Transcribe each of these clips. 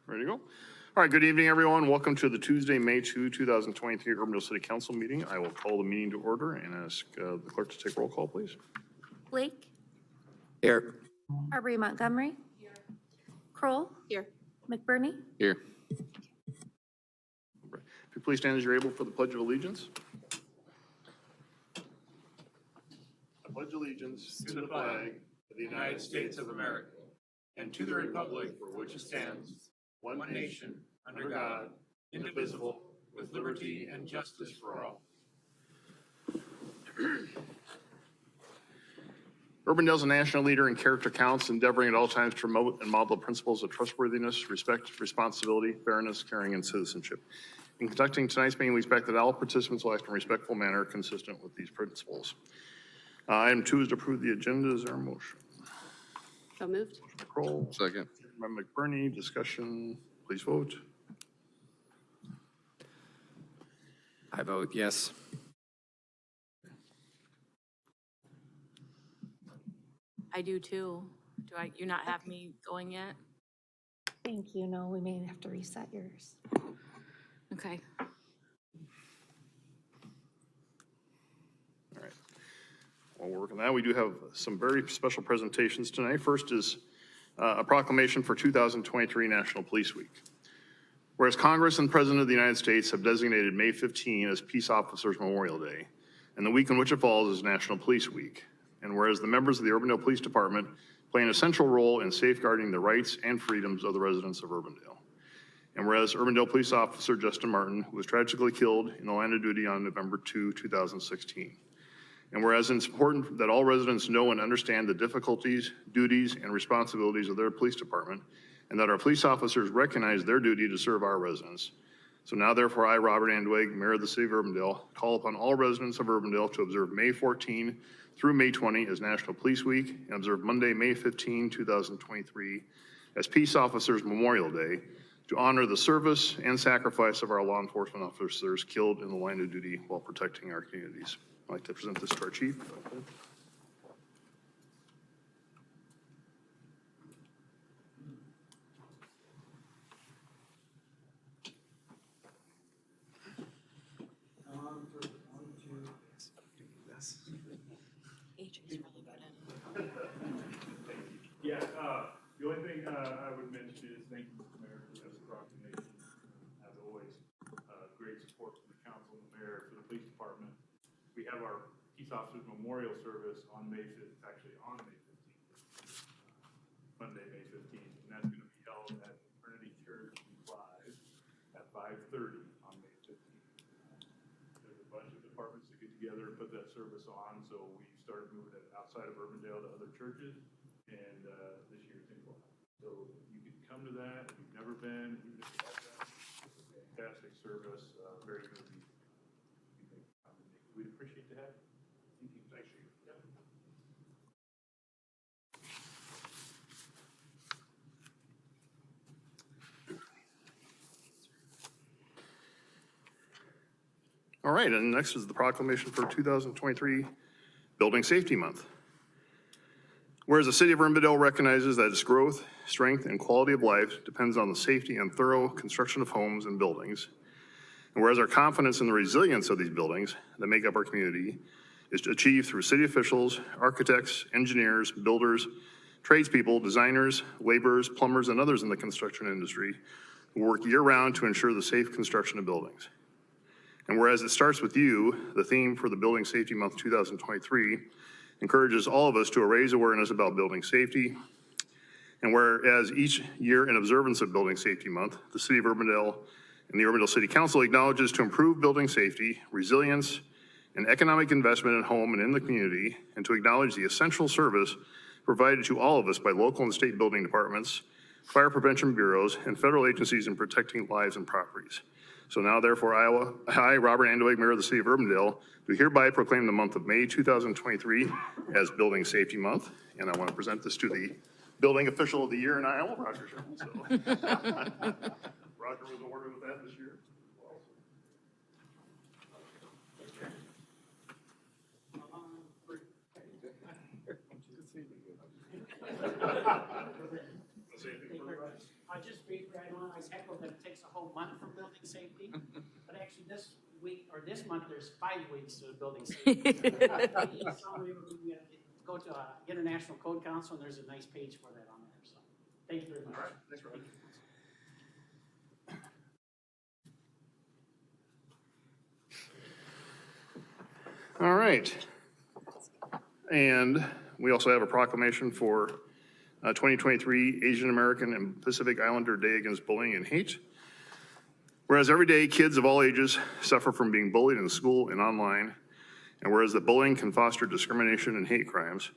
Ready to go? All right, good evening, everyone. Welcome to the Tuesday, May 2, 2023 Urbandale City Council meeting. I will call the meeting to order and ask the clerk to take roll call, please. Blake? Here. Arbery Montgomery? Here. Kroll? Here. McBurney? Here. If you please stand as you're able for the Pledge of Allegiance. I pledge allegiance to the flag of the United States of America and to the republic for which it stands, one nation, under God, indivisible, with liberty and justice for all. Urbandale is a national leader in character counts, endeavoring at all times to promote and model the principles of trustworthiness, respect, responsibility, fairness, caring, and citizenship. In conducting tonight's meeting, we expect that all participants will act in a respectful manner consistent with these principles. Item 2 is to approve the agenda. Is there a motion? So moved. Motion by Kroll. Second. By McBurney. Discussion. Please vote. I vote yes. I do too. You not have me going yet? Thank you. No, we may have to reset yours. Okay. All right. While we're working on that, we do have some very special presentations tonight. First is a proclamation for 2023 National Police Week. Whereas Congress and the President of the United States have designated May 15 as Peace Officers Memorial Day, and the week in which it falls is National Police Week. And whereas the members of the Urbandale Police Department play an essential role in safeguarding the rights and freedoms of the residents of Urbandale. And whereas Urbandale Police Officer Justin Martin was tragically killed in the line of duty on November 2, 2016. And whereas it's important that all residents know and understand the difficulties, duties, and responsibilities of their police department, and that our police officers recognize their duty to serve our residents. So now, therefore, I, Robert Andeweg, Mayor of the City of Urbandale, call upon all residents of Urbandale to observe May 14 through May 20 as National Police Week, and observe Monday, May 15, 2023 as Peace Officers Memorial Day, to honor the service and sacrifice of our law enforcement officers killed in the line of duty while protecting our communities. I'd like to present this to our chief. AJ's really good at it. Yeah, the only thing I would mention is thank you, Mr. Mayor, for this proclamation. As always, great support from the council and the mayor for the police department. We have our Peace Officers Memorial Service on May 5th, actually on May 15th, Monday, May 15th, and that's going to be held at Trinity Church in Clive at 5:30 on May 15th. There's a bunch of departments that get together and put that service on, so we started moving it outside of Urbandale to other churches, and this year it's in Clive. So you can come to that if you've never been, even if you have that. It's a fantastic service, very good. We'd appreciate to have you. Thank you. Thank you. Yep. All right, and next is the proclamation for 2023 Building Safety Month. Whereas the City of Urbandale recognizes that its growth, strength, and quality of life depends on the safety and thorough construction of homes and buildings, and whereas our confidence in the resilience of these buildings that make up our community is achieved through city officials, architects, engineers, builders, tradespeople, designers, laborers, plumbers, and others in the construction industry who work year-round to ensure the safe construction of buildings. And whereas it starts with you, the theme for the Building Safety Month 2023 encourages all of us to raise awareness about building safety. And whereas each year in observance of Building Safety Month, the City of Urbandale and the Urbandale City Council acknowledges to improve building safety, resilience, and economic investment in home and in the community, and to acknowledge the essential service provided to all of us by local and state building departments, fire prevention bureaus, and federal agencies in protecting lives and properties. So now, therefore, I, Robert Andeweg, Mayor of the City of Urbandale, do hereby proclaim the month of May 2023 as Building Safety Month, and I want to present this to the Building Official of the Year in Iowa, Roger Sherman. So. Roger was awarded with that this year. I just speak newspaper, I know I was heckled that it takes a whole month for building safety, but actually this week, or this month, there's 5 weeks to building safety. Summary, we go to International Code Council, and there's a nice page for that on there, so, thank you very much. All right, thanks, Rob. All right. And we also have a proclamation for 2023 Asian American and Pacific Islander Day Against Bullying and Hate. Whereas every day, kids of all ages suffer from being bullied in school and online, and whereas the bullying can foster discrimination and hate crimes,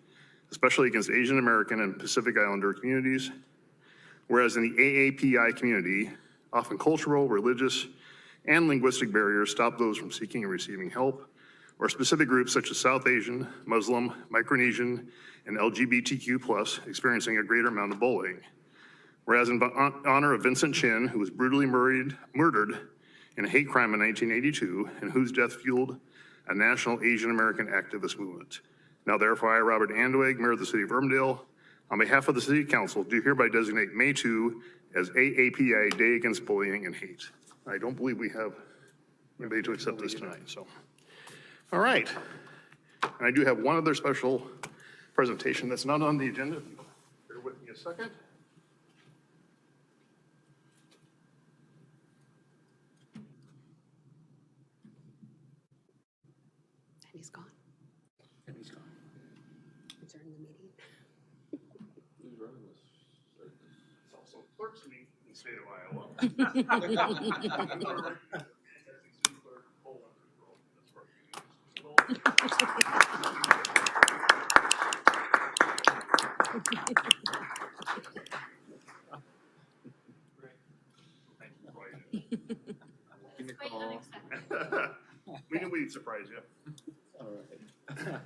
especially against Asian American and Pacific Islander communities, whereas in the AAPI community, often cultural, religious, and linguistic barriers stop those from seeking and receiving help, or specific groups such as South Asian, Muslim, Micronesian, and LGBTQ+ experiencing a greater amount of bullying. Whereas in honor of Vincent Chin, who was brutally murdered in a hate crime in 1982, and whose death fueled a national Asian American activist movement. Now therefore, I, Robert Andeweg, Mayor of the City of Urbandale, on behalf of the City Council, do hereby designate May 2 as AAPI Day Against Bullying and Hate. I don't believe we have anybody to accept this tonight, so. All right. And I do have one other special presentation that's not on the agenda. Bear with me a second. And he's gone. And he's gone. Is there in the meeting? Who's running this? It's also clerk's meeting in the state of Iowa. Quite unexpected. We knew we'd surprise you. All right.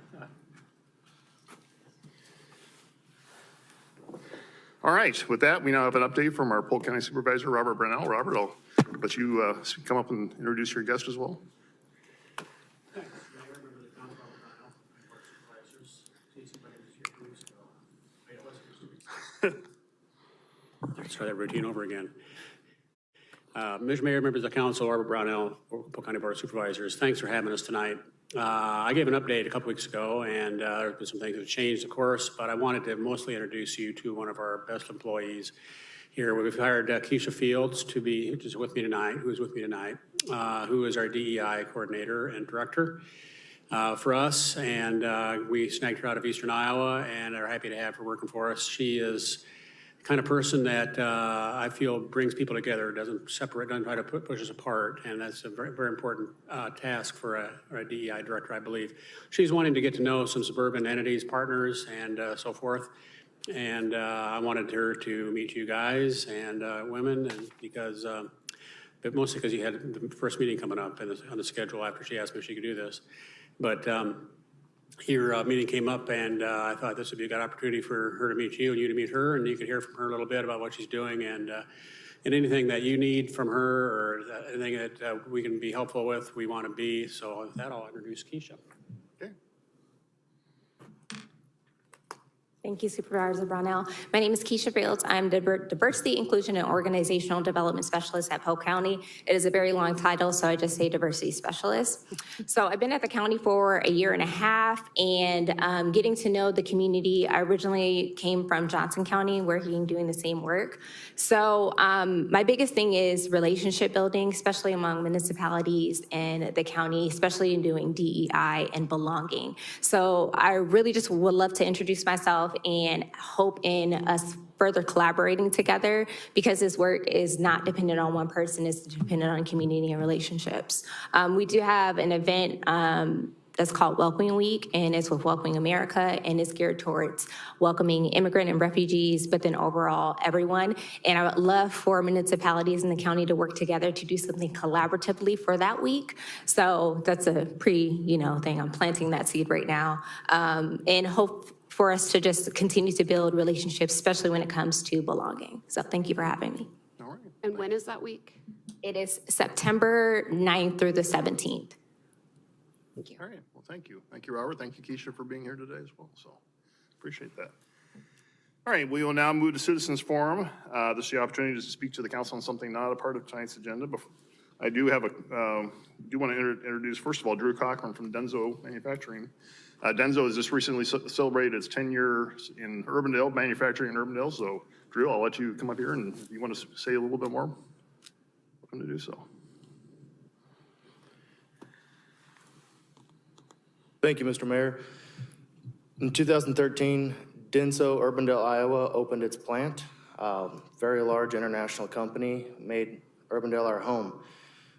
All right, with that, we now have an update from our Polk County Supervisor, Robert Brunell. Robert, I'll let you come up and introduce your guest as well. Thanks, Mayor, member of the council, board supervisors, city supervisors here 2 weeks ago. Wait, it wasn't 2 weeks ago. Let's try that routine over again. Mr. Mayor, members of the council, Robert Brownell, Polk County Board of Supervisors, thanks for having us tonight. I gave an update a couple weeks ago, and there have been some things that have changed, of course, but I wanted to mostly introduce you to one of our best employees here. We've hired Keisha Fields to be, who is with me tonight, who is our DEI coordinator and director for us, and we snagged her out of Eastern Iowa and are happy to have her working for us. She is kind of person that I feel brings people together, doesn't separate, doesn't try to push us apart, and that's a very, very important task for a DEI director, I believe. She's wanting to get to know some suburban entities, partners, and so forth, and I wanted her to meet you guys and women, and because, but mostly because you had the first meeting coming up on the schedule after she asked me if she could do this. But your meeting came up, and I thought this would be a good opportunity for her to meet you and you to meet her, and you could hear from her a little bit about what she's doing, and anything that you need from her or anything that we can be helpful with, we want to be. So with that, I'll introduce Keisha. Okay. Thank you, Supervisor Brownell. My name is Keisha Fields. I'm the Diversity, Inclusion, and Organizational Development Specialist at Polk County. It is a very long title, so I just say Diversity Specialist. So I've been at the county for a year and a half, and getting to know the community. I originally came from Johnson County, working doing the same work. So my biggest thing is relationship building, especially among municipalities and the county, especially in doing DEI and belonging. So I really just would love to introduce myself and hope in us further collaborating together, because this work is not dependent on one person, it's dependent on community and relationships. We do have an event that's called Welcoming Week, and it's with Welcoming America, and it's geared towards welcoming immigrant and refugees, but then overall everyone. And I would love for municipalities in the county to work together to do something collaboratively for that week. So that's a thing. I'm planting that seed right now, and hope for us to just continue to build relationships, especially when it comes to belonging. So thank you for having me. All right. And when is that week? It is September 9th through the 17th. Thank you. All right. Well, thank you. Thank you, Robert. Thank you, Keisha, for being here today as well. So appreciate that. All right, we will now move to citizens forum. This is the opportunity to speak to the council on something not a part of tonight's agenda. But I do have do want to introduce, first of all, Drew Cochran from Denso Manufacturing. Denso has just recently celebrated its 10 years in Urbandale, manufacturing in Urbandale. So Drew, I'll let you come up here, and if you want to say a little bit more, welcome to do so. Thank you, Mr. Mayor. In 2013, Denso, Urbandale, Iowa opened its plant. Very large international company made Urbandale our home.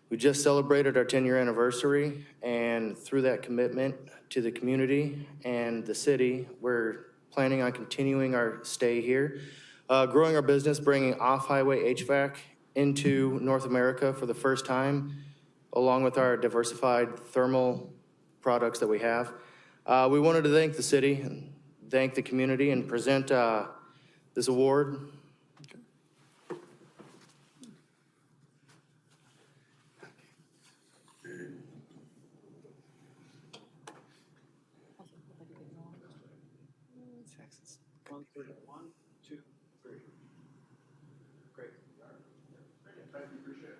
We just celebrated our 10-year anniversary, and through that commitment to the community and the city, we're planning on continuing our stay here, growing our business, bringing off-highway HVAC into North America for the first time, along with our diversified thermal products that we have. We wanted to thank the city and thank the community and present this award. One, two, three. Great. Thank you, appreciate it.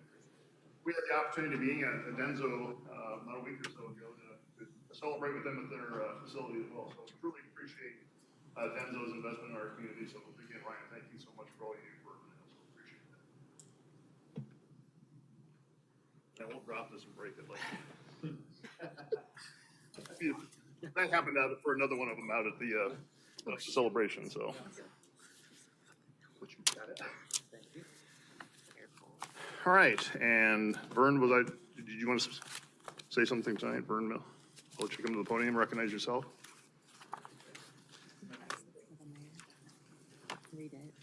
We had the opportunity of being at Denso about a week or so ago to celebrate with them at their facility as well. So we truly appreciate Denso's investment in our community. So again, Ryan, thank you so much for all you do for us. So appreciate that. And we'll drop this and break it. That happened for another one of them out at the celebration. So. All right, and Vern, did you want to say something tonight, Vern Mill? I'll let you come to the podium and recognize yourself. Read it.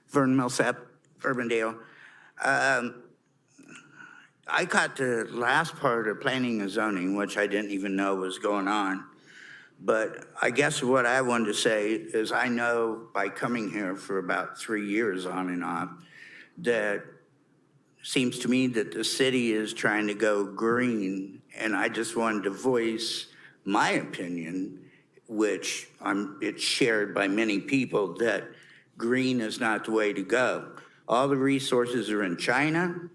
Vern Millsap, Urbandale. I caught the last part of planning and zoning, which I didn't even know was going on. But I guess what I wanted to say is I know by coming here for about 3 years on and off, that seems to me that the city is trying to go green. And I just wanted to voice my opinion, which it's shared by many people, that green is not the way to go. All the resources are in China.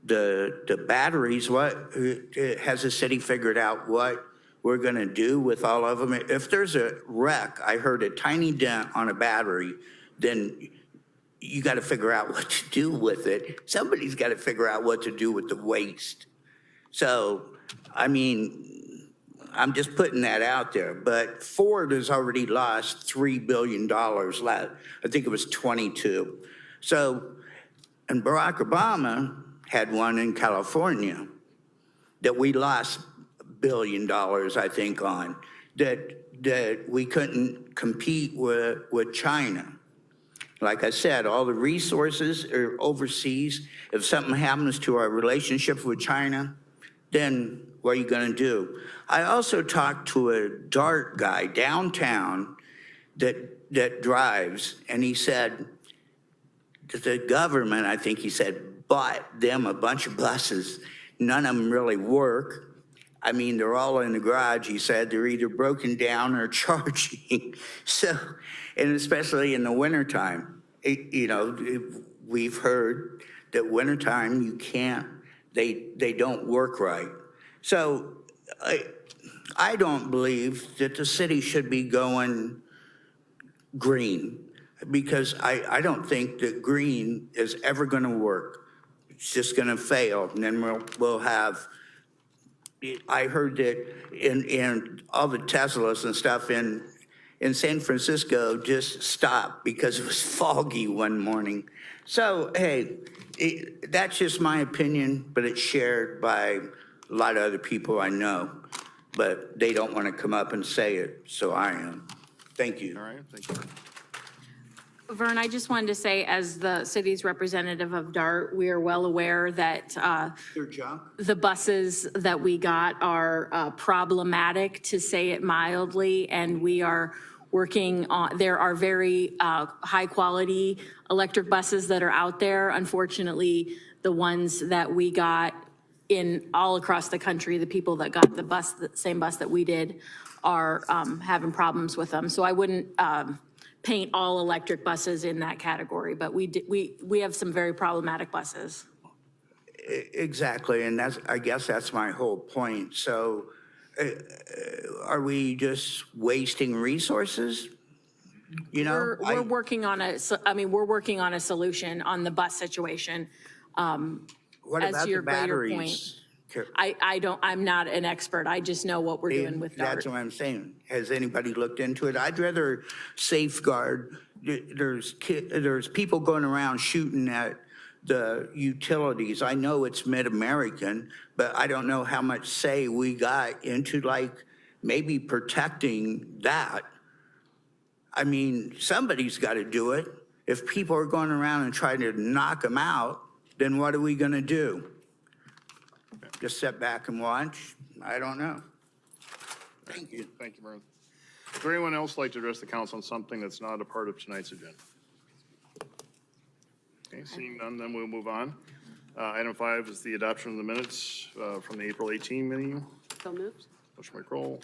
The batteries, has the city figured out what we're going to do with all of them? If there's a wreck, I heard a tiny dent on a battery, then you got to figure out what to do with it. Somebody's got to figure out what to do with the waste. So, I mean, I'm just putting that out there. But Ford has already lost $3 billion. I think it was 22. So, and Barack Obama had one in California that we lost $1 billion, I think, on, that we couldn't compete with China. Like I said, all the resources are overseas. If something happens to our relationship with China, then what are you going to do? I also talked to a DART guy downtown that drives, and he said that the government, I think he said, bought them a bunch of buses. None of them really work. I mean, they're all in the garage, he said. They're either broken down or charging. So, and especially in the wintertime, we've heard that wintertime you can't, they don't work right. So I don't believe that the city should be going green, because I don't think that green is ever going to work. It's just going to fail, and then we'll have. I heard that in all the Teslas and stuff in San Francisco just stopped because it was foggy one morning. So, hey, that's just my opinion, but it's shared by a lot of other people I know, but they don't want to come up and say it, so I am. Thank you. All right, thank you. Vern, I just wanted to say, as the city's representative of DART, we are well aware that They're junk. the buses that we got are problematic, to say it mildly, and we are working on, there are very high-quality electric buses that are out there. Unfortunately, the ones that we got in all across the country, the people that got the bus, the same bus that we did, are having problems with them. So I wouldn't paint all electric buses in that category, but we have some very problematic buses. Exactly, and I guess that's my whole point. So are we just wasting resources? You know? We're working on we're working on a solution on the bus situation. What as about your the greater batteries? I'm not an expert. I just know what we're doing with that. That's what I'm saying. Has anybody looked into it? I'd rather safeguard, there's people going around shooting at the utilities. I know it's Mid-American, but I don't know how much say we got into like maybe protecting that. I mean, somebody's got to do it. If people are going around and trying to knock them out, then what are we going to do? Just sit back and watch? I don't know. Thank you. Thank you, Vern. Is there anyone else like to address the council on something that's not a part of tonight's agenda? Okay, seeing none, then we'll move on. Item 5 is the adoption of the minutes from the April 18 meeting. So moved. Motion by Kroll,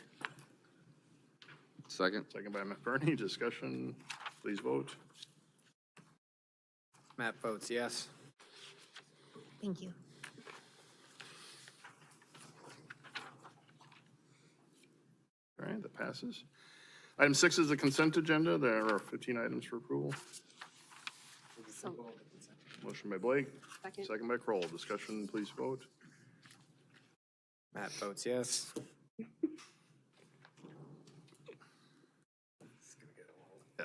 Second. second by McBurney. Discussion, please vote. Matt votes yes. Thank you. All right, that passes. Item 6 is the consent agenda. There are 15 items for approval. So, Motion by Blake, second. second by Kroll. Discussion, please vote. Matt votes yes. Yeah.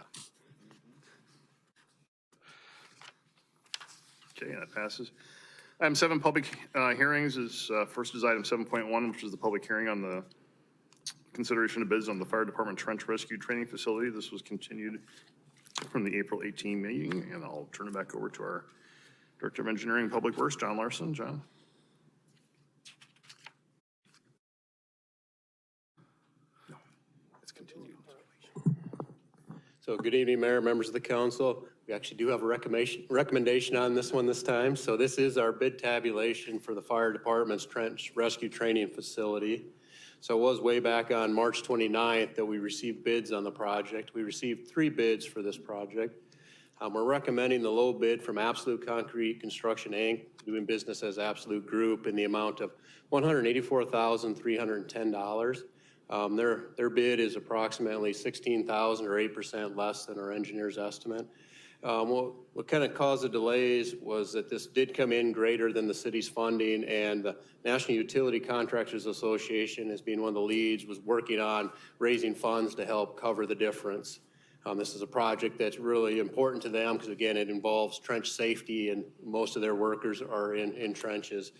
Okay, that passes. Item 7, public hearings is, first is item 7.1, which is the public hearing on the consideration of bids on the fire department trench rescue training facility. This was continued from the April 18 meeting, and I'll turn it back over to our Director of Engineering and Public Works, John Larson. John? No, it's continued. So good evening, Mayor, members of the council. We actually do have a recommendation on this one this time. So this is our bid tabulation for the fire department's trench rescue training facility. So it was way back on March 29th that we received bids on the project. We received 3 bids for this project. We're recommending the low bid from Absolute Concrete Construction, Inc., doing business as Absolute Group, in the amount of $184,310. Their bid is approximately $16,000 or 8% less than our engineer's estimate. What kind of caused the delays was that this did come in greater than the city's funding, and the National Utility Contractors Association, as being one of the leads, was working on raising funds to help cover the difference. This is a project that's really important to them because, again, it involves trench safety, and most of their workers are in trenches.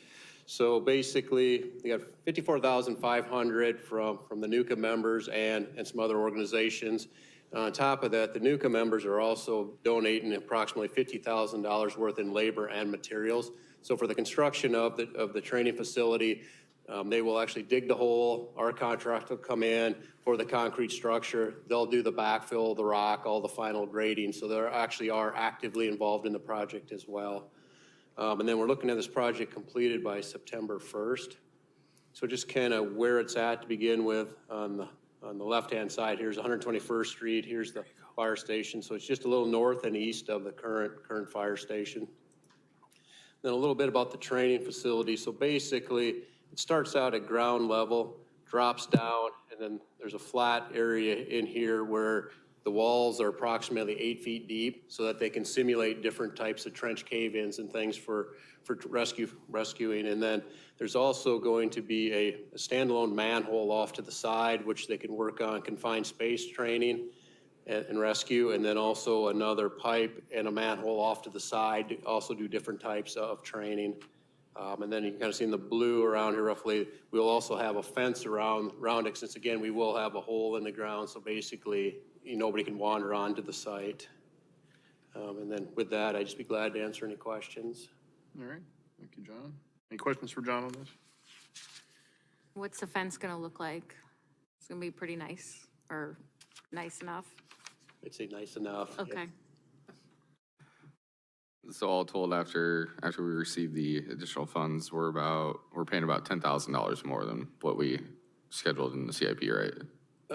So basically, we got $54,500 from the NUCA members and some other organizations. On top of that, the NUCA members are also donating approximately $50,000 worth in labor and materials. So for the construction of the training facility, they will actually dig the hole. Our contract will come in for the concrete structure. They'll do the backfill, the rock, all the final grading. So they actually are actively involved in the project as well. And then we're looking at this project completed by September 1st. So just kind of where it's at to begin with, on the left-hand side, here's 121st Street, here's the fire station. So it's just a little north and east of the current fire station. Then a little bit about the training facility. So basically, it starts out at ground level, drops down, and then there's a flat area in here where the walls are approximately 8 feet deep so that they can simulate different types of trench cave-ins and things for rescuing. And then there's also going to be a standalone manhole off to the side, which they can work on confined space training and rescue, and then also another pipe and a manhole off to the side to also do different types of training. And then you can kind of see in the blue around here roughly, we'll also have a fence around it, since again, we will have a hole in the ground, so basically nobody can wander onto the site. And then with that, I'd just be glad to answer any questions. All right, thank you, John. Any questions for John on this? What's the fence gonna look like? It's gonna be pretty nice, or nice enough? I'd say nice enough. Okay. So all told, after we receive the additional funds, we're paying about $10,000 more than what we scheduled in the CIP, right?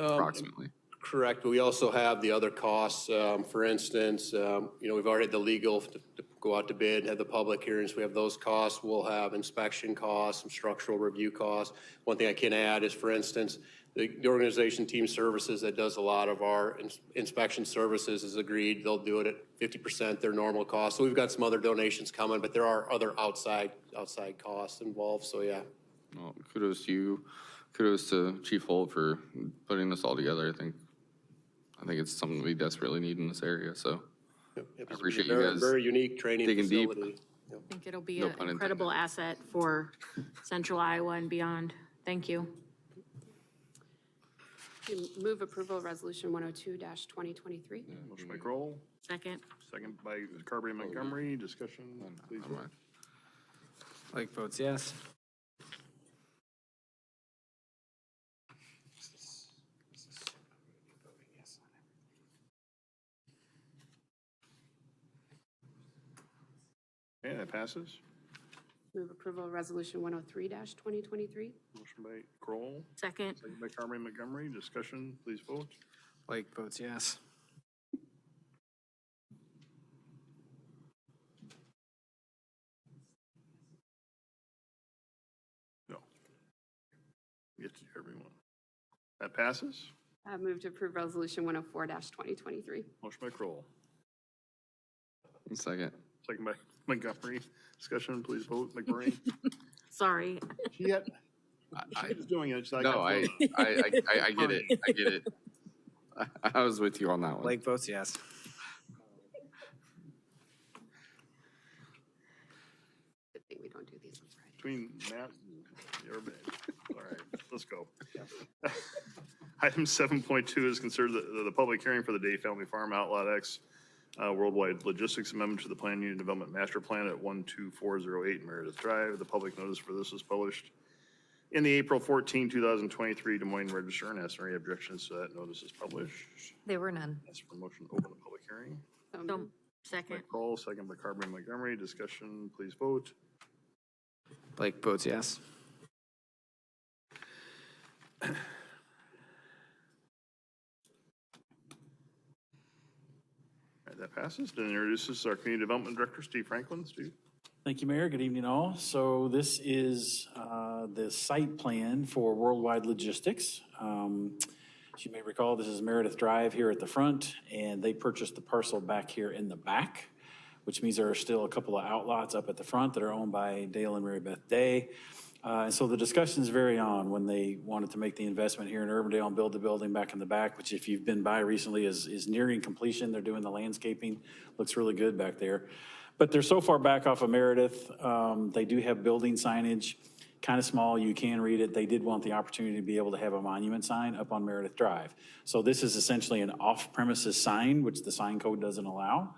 approximately? Correct, but we also have the other costs. For instance, we've already had the legal to go out to bid, have the public hearings. We have those costs. We'll have inspection costs, some structural review costs. One thing I can add is, for instance, the organization Team Services that does a lot of our inspection services has agreed they'll do it at 50% their normal cost. So we've got some other donations coming, but there are other outside costs involved, so yeah. Well, kudos to you. Kudos to Chief Holt for putting this all together. I think it's something we desperately need in this area, so Yep, I appreciate you very, guys very unique training digging deep. facility. I think it'll be No an pun incredible asset for central Iowa and beyond. Thank you. Move approval of resolution 102-2023. Motion by Kroll, Second. second by Carberry Montgomery. Discussion, please vote. Blake votes yes. Okay, that passes. Move approval of resolution 103-2023. Motion by Kroll, Second. second by Carberry Montgomery. Discussion, please vote. Blake votes yes. No. Get to everyone. That passes. Move to approve resolution 104-2023. Motion by Kroll, Second. second by Montgomery. Discussion, please vote. McMurray. Sorry. She was doing it. So No, I get it. I get it. I was with you on that one. Blake votes yes. Good thing we don't do these on Friday. Between Matt and your bed. All right, let's go. Item 7.2 is considered the public hearing for the Day Family Farm Outlot X Worldwide Logistics Amendment to the Plan Unit Development Master Plan at 12408 Meredith Drive. The public notice for this was published in the April 14, 2023 Des Moines Register, and ask for any objections to that notice is published. There were none. Ask for a motion to open the public hearing. So So, moved. second. Kroll, second by Carberry Montgomery. Discussion, please vote. Blake votes yes. All right, that passes. Then introduces our Community Development Director, Steve Franklin. Steve. Thank you, Mayor. Good evening, all. So this is the site plan for Worldwide Logistics. As you may recall, this is Meredith Drive here at the front, and they purchased the parcel back here in the back, which means there are still a couple of outlots up at the front that are owned by Dale and Mary Beth Day. And so the discussions vary on when they wanted to make the investment here in Urbandale and build the building back in the back, which if you've been by recently is nearing completion. They're doing the landscaping. Looks really good back there. But they're so far back off of Meredith. They do have building signage, kind of small. You can read it. They did want the opportunity to be able to have a monument sign up on Meredith Drive. So this is essentially an off-premises sign, which the sign code doesn't allow.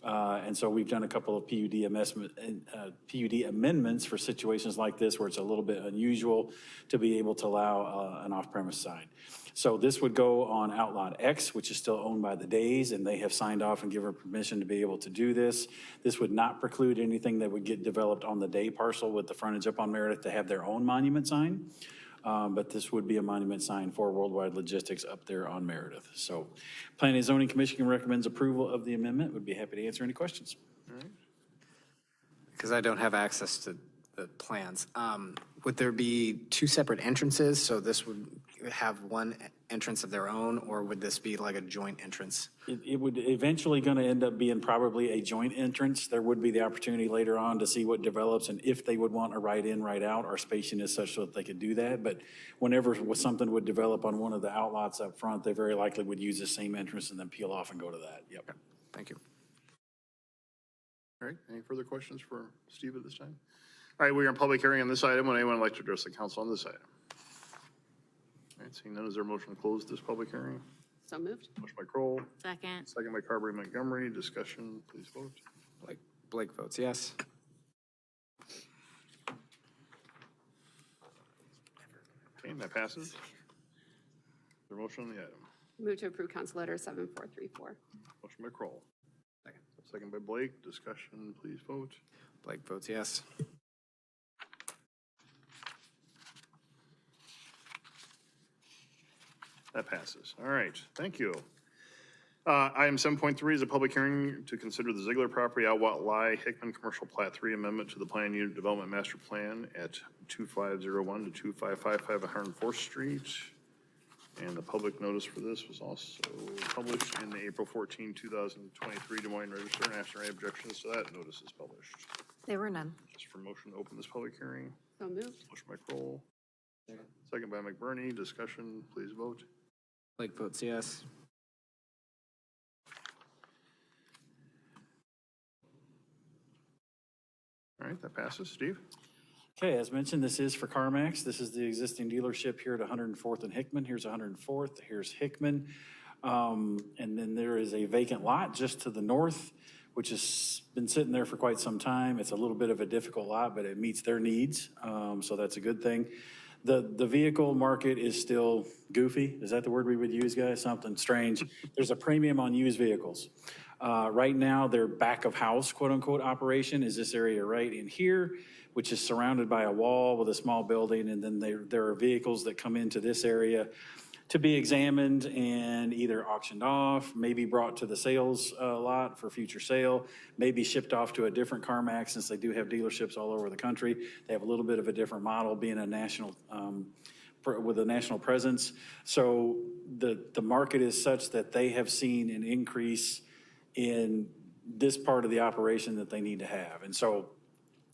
And so we've done a couple of PUD amendments for situations like this where it's a little bit unusual to be able to allow an off-premise sign. So this would go on Outlot X, which is still owned by the Days, and they have signed off and given permission to be able to do this. This would not preclude anything that would get developed on the Day parcel with the frontage up on Meredith to have their own monument sign. But this would be a monument sign for Worldwide Logistics up there on Meredith. So Planning and Zoning Commission recommends approval of the amendment. Would be happy to answer any questions. Because I don't have access to the plans. Would there be two separate entrances? So this would have one entrance of their own, or would this be like a joint entrance? It would eventually going to end up being probably a joint entrance. There would be the opportunity later on to see what develops and if they would want a right in, right out. Our spacing is such that they could do that. But whenever something would develop on one of the outlots up front, they very likely would use the same entrance and then peel off and go to that. Yep. Thank you. All right, any further questions for Steve at this time? All right, we are in public hearing on this item. Would anyone like to address the council on this item? All right, seeing none, is there a motion to close this public hearing? So moved. Motion by Kroll, Second. second by Carberry Montgomery. Discussion, please vote. Blake votes yes. Okay, and that passes. Is there a motion on the item? Move to approve council letter 7434. Motion by Kroll. Second. Second by Blake. Discussion, please vote. Blake votes yes. That passes. All right, thank you. Item 7.3 is a public hearing to consider the Ziegler property Outlaw Hickman Commercial Plat 3 amendment to the Plan Unit Development Master Plan at 2501 to 2555 104th Street. And the public notice for this was also published in the April 14, 2023 Des Moines Register. And after any objections to that, notice is published. There were none. Just for motion to open this public hearing. So moved. Motion by Kroll. Second by McBurney. Discussion, please vote. Blake votes yes. All right, that passes. Steve? Okay, as mentioned, this is for CarMax. This is the existing dealership here at 104th and Hickman. Here's 104th, here's Hickman. And then there is a vacant lot just to the north, which has been sitting there for quite some time. It's a little bit of a difficult lot, but it meets their needs, so that's a good thing. The vehicle market is still goofy. Is that the word we would use, guys? Something strange. There's a premium on used vehicles. Right now, their back of house, quote unquote, operation is this area right in here, which is surrounded by a wall with a small building. And then there are vehicles that come into this area to be examined and either auctioned off, maybe brought to the sales lot for future sale, maybe shipped off to a different CarMax, since they do have dealerships all over the country. They have a little bit of a different model, being a national, with a national presence. So the market is such that they have seen an increase in this part of the operation that they need to have. And so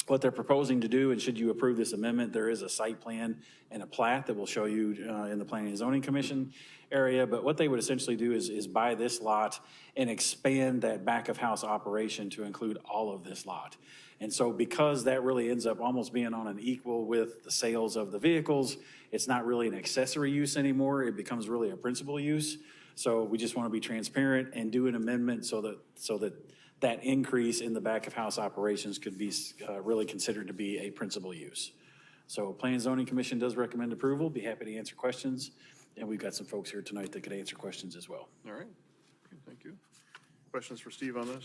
what they're proposing to do, and should you approve this amendment, there is a site plan and a plat that will show you in the Planning and Zoning Commission area. But what they would essentially do is buy this lot and expand that back of house operation to include all of this lot. And so because that really ends up almost being on an equal with the sales of the vehicles, it's not really an accessory use anymore. It becomes really a principal use. So we just want to be transparent and do an amendment so that increase in the back of house operations could be really considered to be a principal use. So Planning and Zoning Commission does recommend approval. Be happy to answer questions. And we've got some folks here tonight that could answer questions as well. All right, thank you. Questions for Steve on this?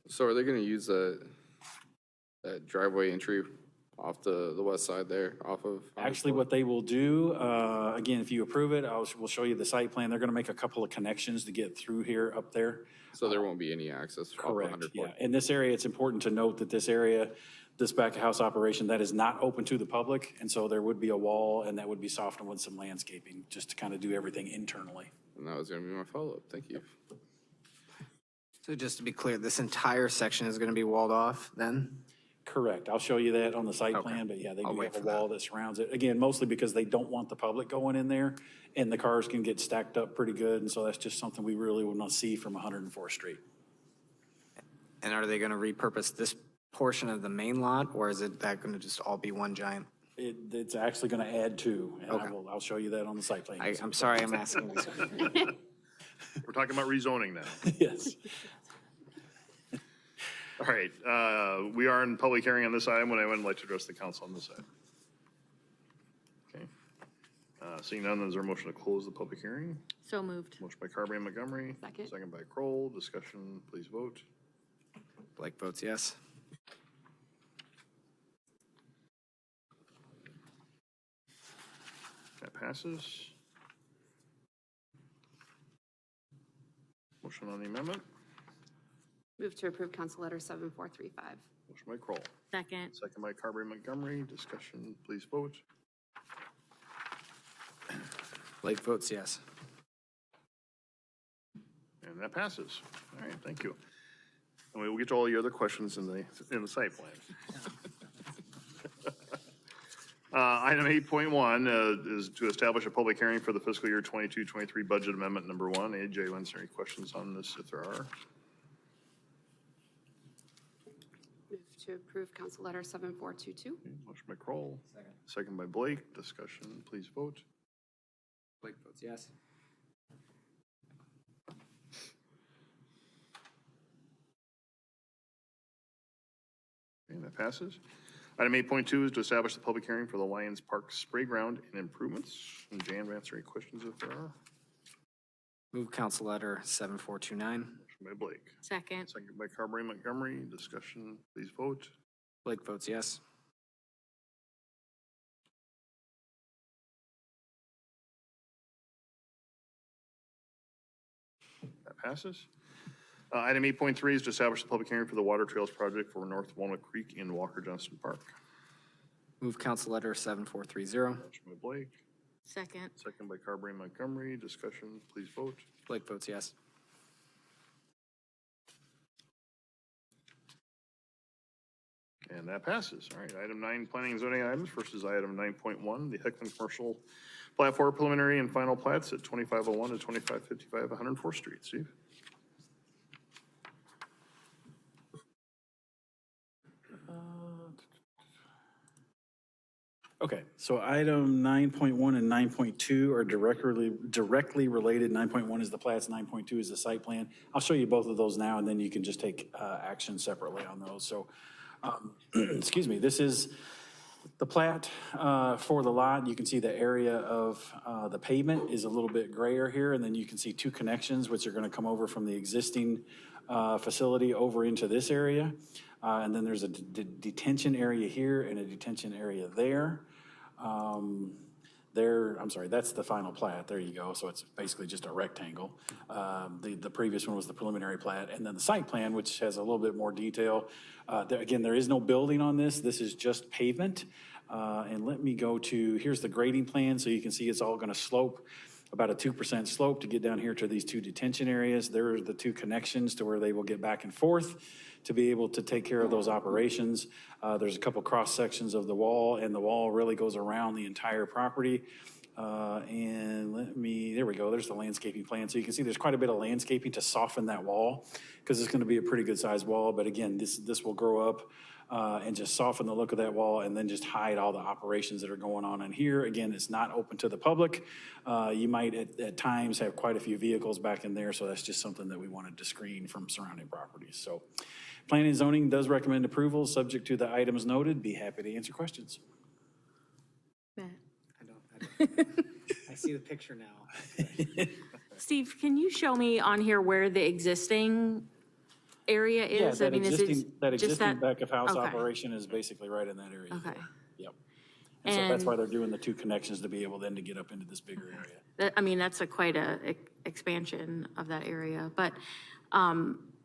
So are they gonna use that driveway entry off the west side there, off of? Actually, what they will do, again, if you approve it, we'll show you the site plan. They're going to make a couple of connections to get through here up there. So there won't be any access off Correct, 104th? yeah. In this area, it's important to note that this area, this back of house operation, that is not open to the public. And so there would be a wall and that would be softened with some landscaping just to kind of do everything internally. And that was gonna be my follow-up. Thank you. So just to be clear, this entire section is going to be walled off then? Correct. I'll show you that on the site Okay. plan, but yeah, they I'll do wait have a for that. wall that surrounds it. Again, mostly because they don't want the public going in there and the cars can get stacked up pretty good. And so that's just something we really would not see from 104th Street. And are they going to repurpose this portion of the main lot, or is it that going to just all be one giant? It's actually going to add two, and Okay. I'll show you that on the site plan. I'm sorry I'm asking this. We're talking about rezoning now. Yes. All right, we are in public hearing on this item. Would anyone like to address the council on this item? Okay. Seeing none, is there a motion to close the public hearing? So moved. Motion by Carberry and Montgomery. Second. Second by Kroll. Discussion, please vote. Blake votes yes. That passes. Motion on the amendment. Move to approve Council Letter 7435. Motion by Kroll. Second. Second by Carberry Montgomery. Discussion, please vote. Blake votes yes. And that passes. All right, thank you. And we will get to all your other questions in the site plan. Item 8.1 is to establish a public hearing for the fiscal year 22-23 budget amendment number 1. AJ, answer any questions on this if there are? Move to approve Council Letter 7422. Motion by Kroll. Second by Blake. Discussion, please vote. Blake votes yes. Okay, that passes. Item 8.2 is to establish the public hearing for the Lions Park Spray Ground and improvements. And Jan, answer any questions if there are. Move Council Letter 7429. Motion by Blake. Second. Second by Carberry Montgomery. Discussion, please vote. Blake votes yes. passes. Item 8.3 is to establish a public hearing for the Water Trails Project for North Walnut Creek in Walker Johnston Park. Move council letter 7430. Motion by Blake, Second. second by Carberry Montgomery. Discussion, please vote. Blake votes yes. And that passes. All right, item 9, planning and zoning items versus item 9.1, the Heckman Commercial Plat 4 preliminary and final plats at 2501 to 2555 104th Street. Steve? Okay, so item 9.1 and 9.2 are directly related. 9.1 is the plats, 9.2 is the site plan. I'll show you both of those now, and then you can just take action separately on those. So, excuse me, this is the plat for the lot. You can see the area of the pavement is a little bit grayer here, and then you can see two connections, which are going to come over from the existing facility over into this area. And then there's a detention area here and a detention area there. I'm sorry, that's the final plat. There you go. So it's basically just a rectangle. The previous one was the preliminary plat. And then the site plan, which has a little bit more detail. Again, there is no building on this. This is just pavement. And let me go to, here's the grading plan. So you can see it's all going to slope about a 2% slope to get down here to these two detention areas. There are the two connections to where they will get back and forth to be able to take care of those operations. There's a couple cross sections of the wall, and the wall really goes around the entire property. There we go, there's the landscaping plan. So you can see there's quite a bit of landscaping to soften that wall, because it's gonna be a pretty good sized wall. But again, this will grow up and just soften the look of that wall, and then just hide all the operations that are going on in here. Again, it's not open to the public. You might at times have quite a few vehicles back in there, so that's just something that we wanted to screen from surrounding properties. So planning and zoning does recommend approval, subject to the items noted. Be happy to answer questions. Matt. I don't. I see the picture now. Steve, can you show me on here where the existing area Yeah, is? I mean, is it that just existing back of house okay. operation is basically right in that area. Okay. Yep. And so that's And- why they're doing the two connections, to be able then to get up into this bigger area. I mean, that's quite a expansion of that area. But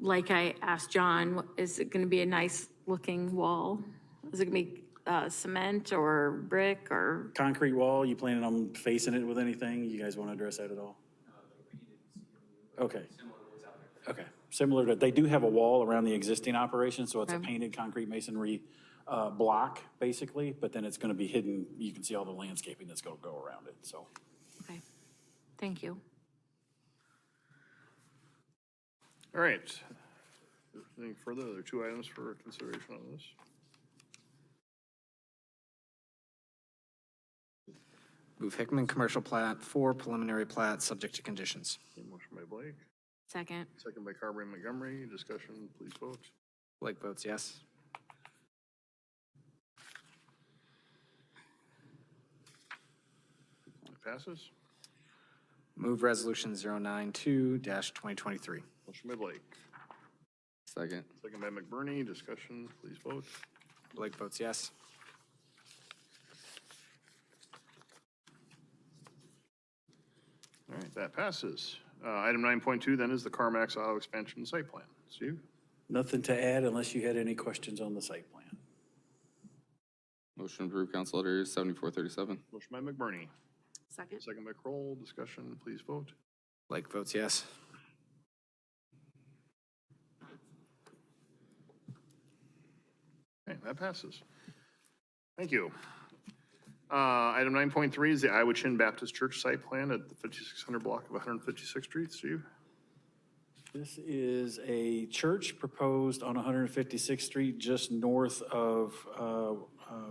like I asked John, is it going to be a nice looking wall? Is it going to be cement or brick or? Concrete wall, you planning on facing it with anything? You guys want to address that at all? Okay. Okay, similar to, they do have a wall around the existing operation, so it's a Okay. painted concrete masonry block, basically, but then it's going to be hidden. You can see all the landscaping that's going to go around it, so. Okay, thank you. All right. Anything further? There are 2 items for consideration on this. Move Hickman Commercial Plat 4 preliminary plat, subject to conditions. Okay, motion by Blake, Second. second by Carberry Montgomery. Discussion, please vote. Blake votes yes. It passes. Move resolution 092-2023. Motion by Blake, Second. second by McBurney. Discussion, please vote. Blake votes yes. All right, that passes. Item 9.2 then is the CarMax Auto Expansion Site Plan. Steve? Nothing to add unless you had any questions on the site plan. Motion to approve council letter 7437. Motion by McBurney, Second. second by Kroll. Discussion, please vote. Blake votes yes. Okay, that passes. Thank you. Item 9.3 is the Iowa Chin Baptist Church Site Plan at the 5600 block of 156th Street. Steve? This is a church proposed on 156th Street, just north of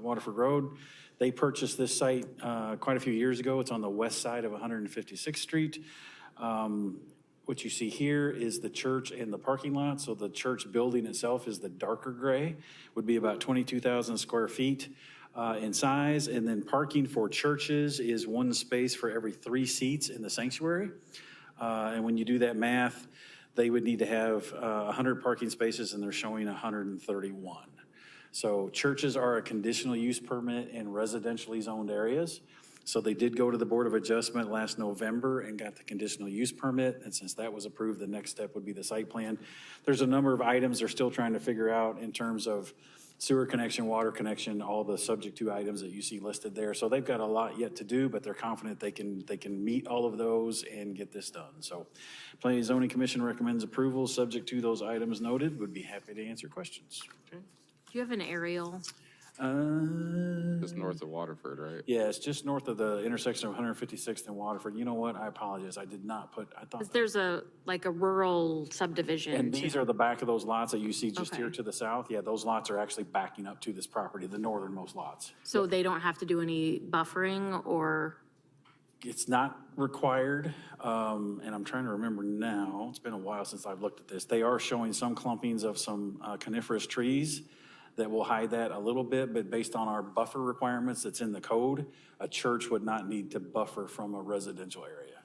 Waterford Road. They purchased this site quite a few years ago. It's on the west side of 156th Street. What you see here is the church and the parking lot. So the church building itself is the darker gray, would be about 22,000 square feet in size. And then parking for churches is one space for every 3 seats in the sanctuary. And when you do that math, they would need to have 100 parking spaces, and they're showing 131. So churches are a conditional use permit in residentially zoned areas. So they did go to the Board of Adjustment last November and got the conditional use permit, and since that was approved, the next step would be the site plan. There's a number of items they're still trying to figure out in terms of sewer connection, water connection, all the subject to items that you see listed there. So they've got a lot yet to do, but they're confident they can meet all of those and get this done. So Planning and Zoning Commission recommends approval, subject to those items noted. Would be happy to answer questions. Do you have an aerial? Just north of Waterford, right? Yeah, it's just north of the intersection of 156th and Waterford. You know what? I apologize. I did not put, I thought. There's a rural subdivision. And these too. are the back of those lots that you see just here Okay. to the south. Yeah, those lots are actually backing up to this property, the northernmost lots. So they don't have to do any buffering or? It's not required, and I'm trying to remember now, it's been a while since I've looked at this. They are showing some clumpings of some coniferous trees that will hide that a little bit, but based on our buffer requirements that's in the code, a church would not need to buffer from a residential area.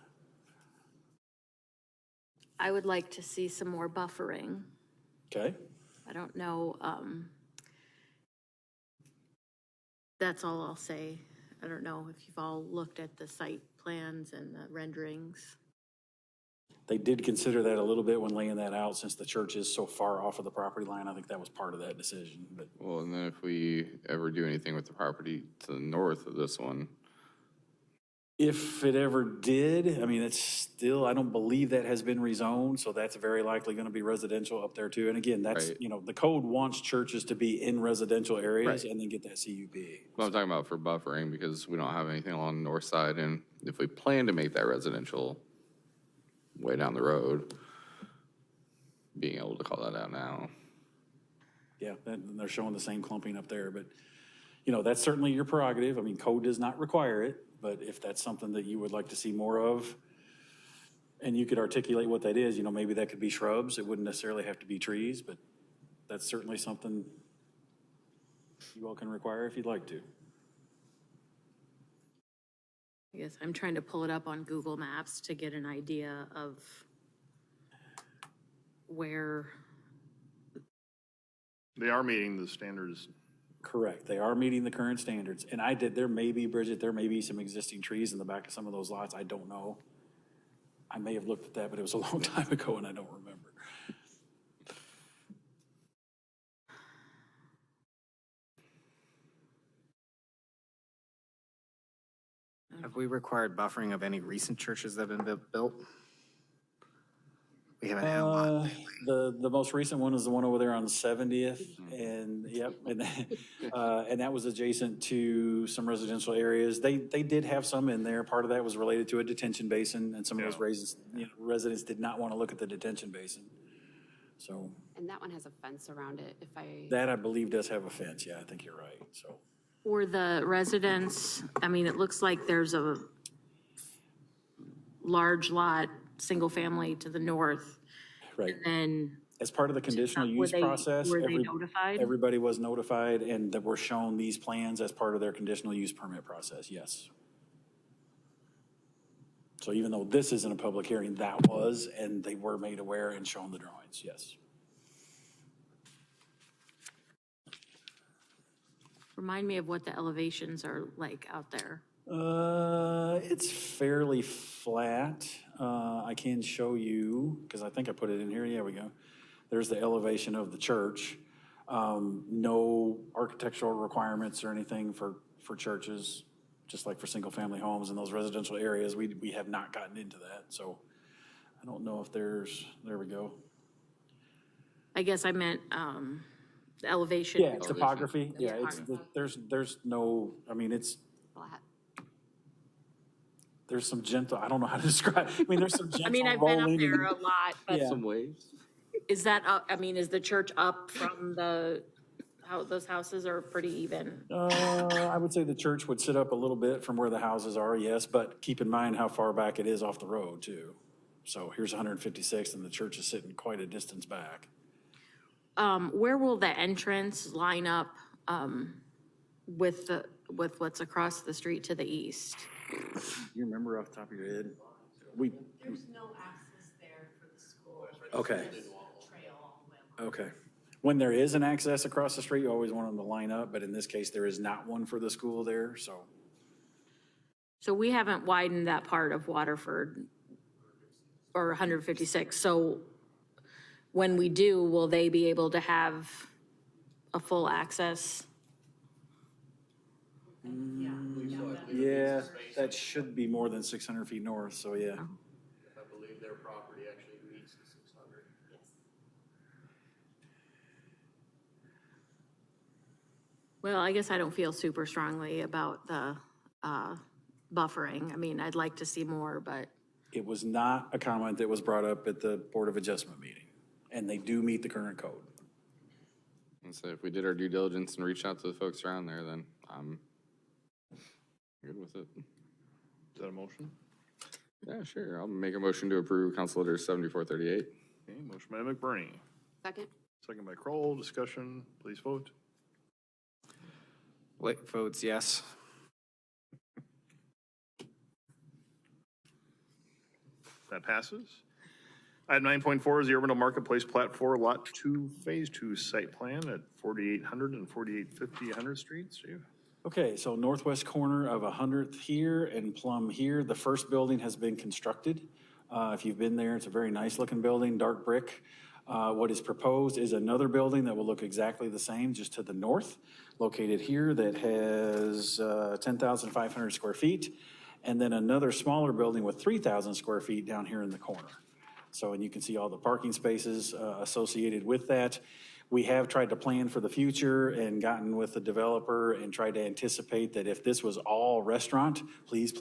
I would like to see some more buffering. Okay? I don't know. That's all I'll say. I don't know if you've all looked at the site plans and the renderings. They did consider that a little bit when laying that out, since the church is so far off of the property line. I think that was part of that decision, but. Well, and then if we ever do anything with the property to the north of this one, If it ever did, I mean, it's still, I don't believe that has been rezoned, so that's very likely going to be residential up there too. And again, that's, Right. the code wants churches to be in residential areas Right. and then get that CUP. well, I'm talking about for buffering because we don't have anything along the north side. And if we plan to make that residential way down the road, being able to call that out now. Yeah, and they're showing the same clumping up there, but, that's certainly your prerogative. I mean, code does not require it, but if that's something that you would like to see more of, and you could articulate what that is, maybe that could be shrubs. It wouldn't necessarily have to be trees, but that's certainly something you all can require if you'd like to. I guess I'm trying to pull it up on Google Maps to get an idea of where, They are meeting the standards. Correct. They are meeting the current standards. And there may be, Bridget, there may be some existing trees in the back of some of those lots. I don't know. I may have looked at that, but it was a long time ago and I don't remember. Have we required buffering of any recent churches that have been built? We haven't had a lot. The most recent one is the one over there on 70th, and yep, and that was adjacent to some residential areas. They did have some in there. Part of that was related to a detention basin, and some of those residents did not want to look at the detention basin. So And that one has a fence around it, if I. that, I believe, does have a fence. Yeah, I think you're right. So were the residents, I mean, it looks like there's a large lot, single family to the north. right. And As part of the conditional were use they- process, were they notified? everybody was notified, and that were shown these plans as part of their conditional use permit process, yes. So even though this isn't a public hearing, that was, and they were made aware and shown the drawings, yes. remind me of what the elevations are like out there. It's fairly flat. I can show you, because I think I put it in here. Yeah, we go. There's the elevation of the church. No architectural requirements or anything for churches, just like for single-family homes in those residential areas. We have not gotten into that, so I don't know if there we go. I guess I meant the elevation. Yeah, topography. Yeah, Topography. there's no, I mean, it's, Flat. there's some gentle, I don't know how to describe. I mean, there's some gentle I mean, I've been up rolling there and- a lot, but Yeah. Some waves. is that, I mean, is the church up from how those houses are pretty even? I would say the church would sit up a little bit from where the houses are, yes, but keep in mind how far back it is off the road too. So here's 156th and the church is sitting quite a distance back. Where will the entrance line up with what's across the street to the east? You remember off the top of your head? There's no access there for the school. Okay, Trail all the way. okay. When there is an access across the street, you always want them to line up, but in this case, there is not one for the school there, so. So we haven't widened that part of Waterford or 156. So when we do, will they be able to have a full access? Yeah, that should be more than 600 feet north, so yeah. I believe their property actually meets the 600. Well, I guess I don't feel super strongly about the buffering. I mean, I'd like to see more, but It was not a comment that was brought up at the Board of Adjustment meeting, and they do meet the current code. And so if we did our due diligence and reached out to the folks around there, then I'm good with it. Is that a motion? Yeah, sure. I'll make a motion to approve Council Letter 7438. Okay, motion by McBurney, Second. second by Kroll. Discussion, please vote. Blake votes yes. That passes. Item 9.4 is the Urbandale Marketplace Plat 4, Lot 2, Phase 2 site plan at 4800 and 4850 100th Street. Steve? Okay, so northwest corner of 100th here and Plum here, the first building has been constructed. If you've been there, it's a very nice looking building, dark brick. What is proposed is another building that will look exactly the same, just to the north, located here, that has 10,500 square feet. And then another smaller building with 3,000 square feet down here in the corner. So, and you can see all the parking spaces associated with that. We have tried to plan for the future and gotten with the developer and tried to anticipate that if this was all restaurant, please,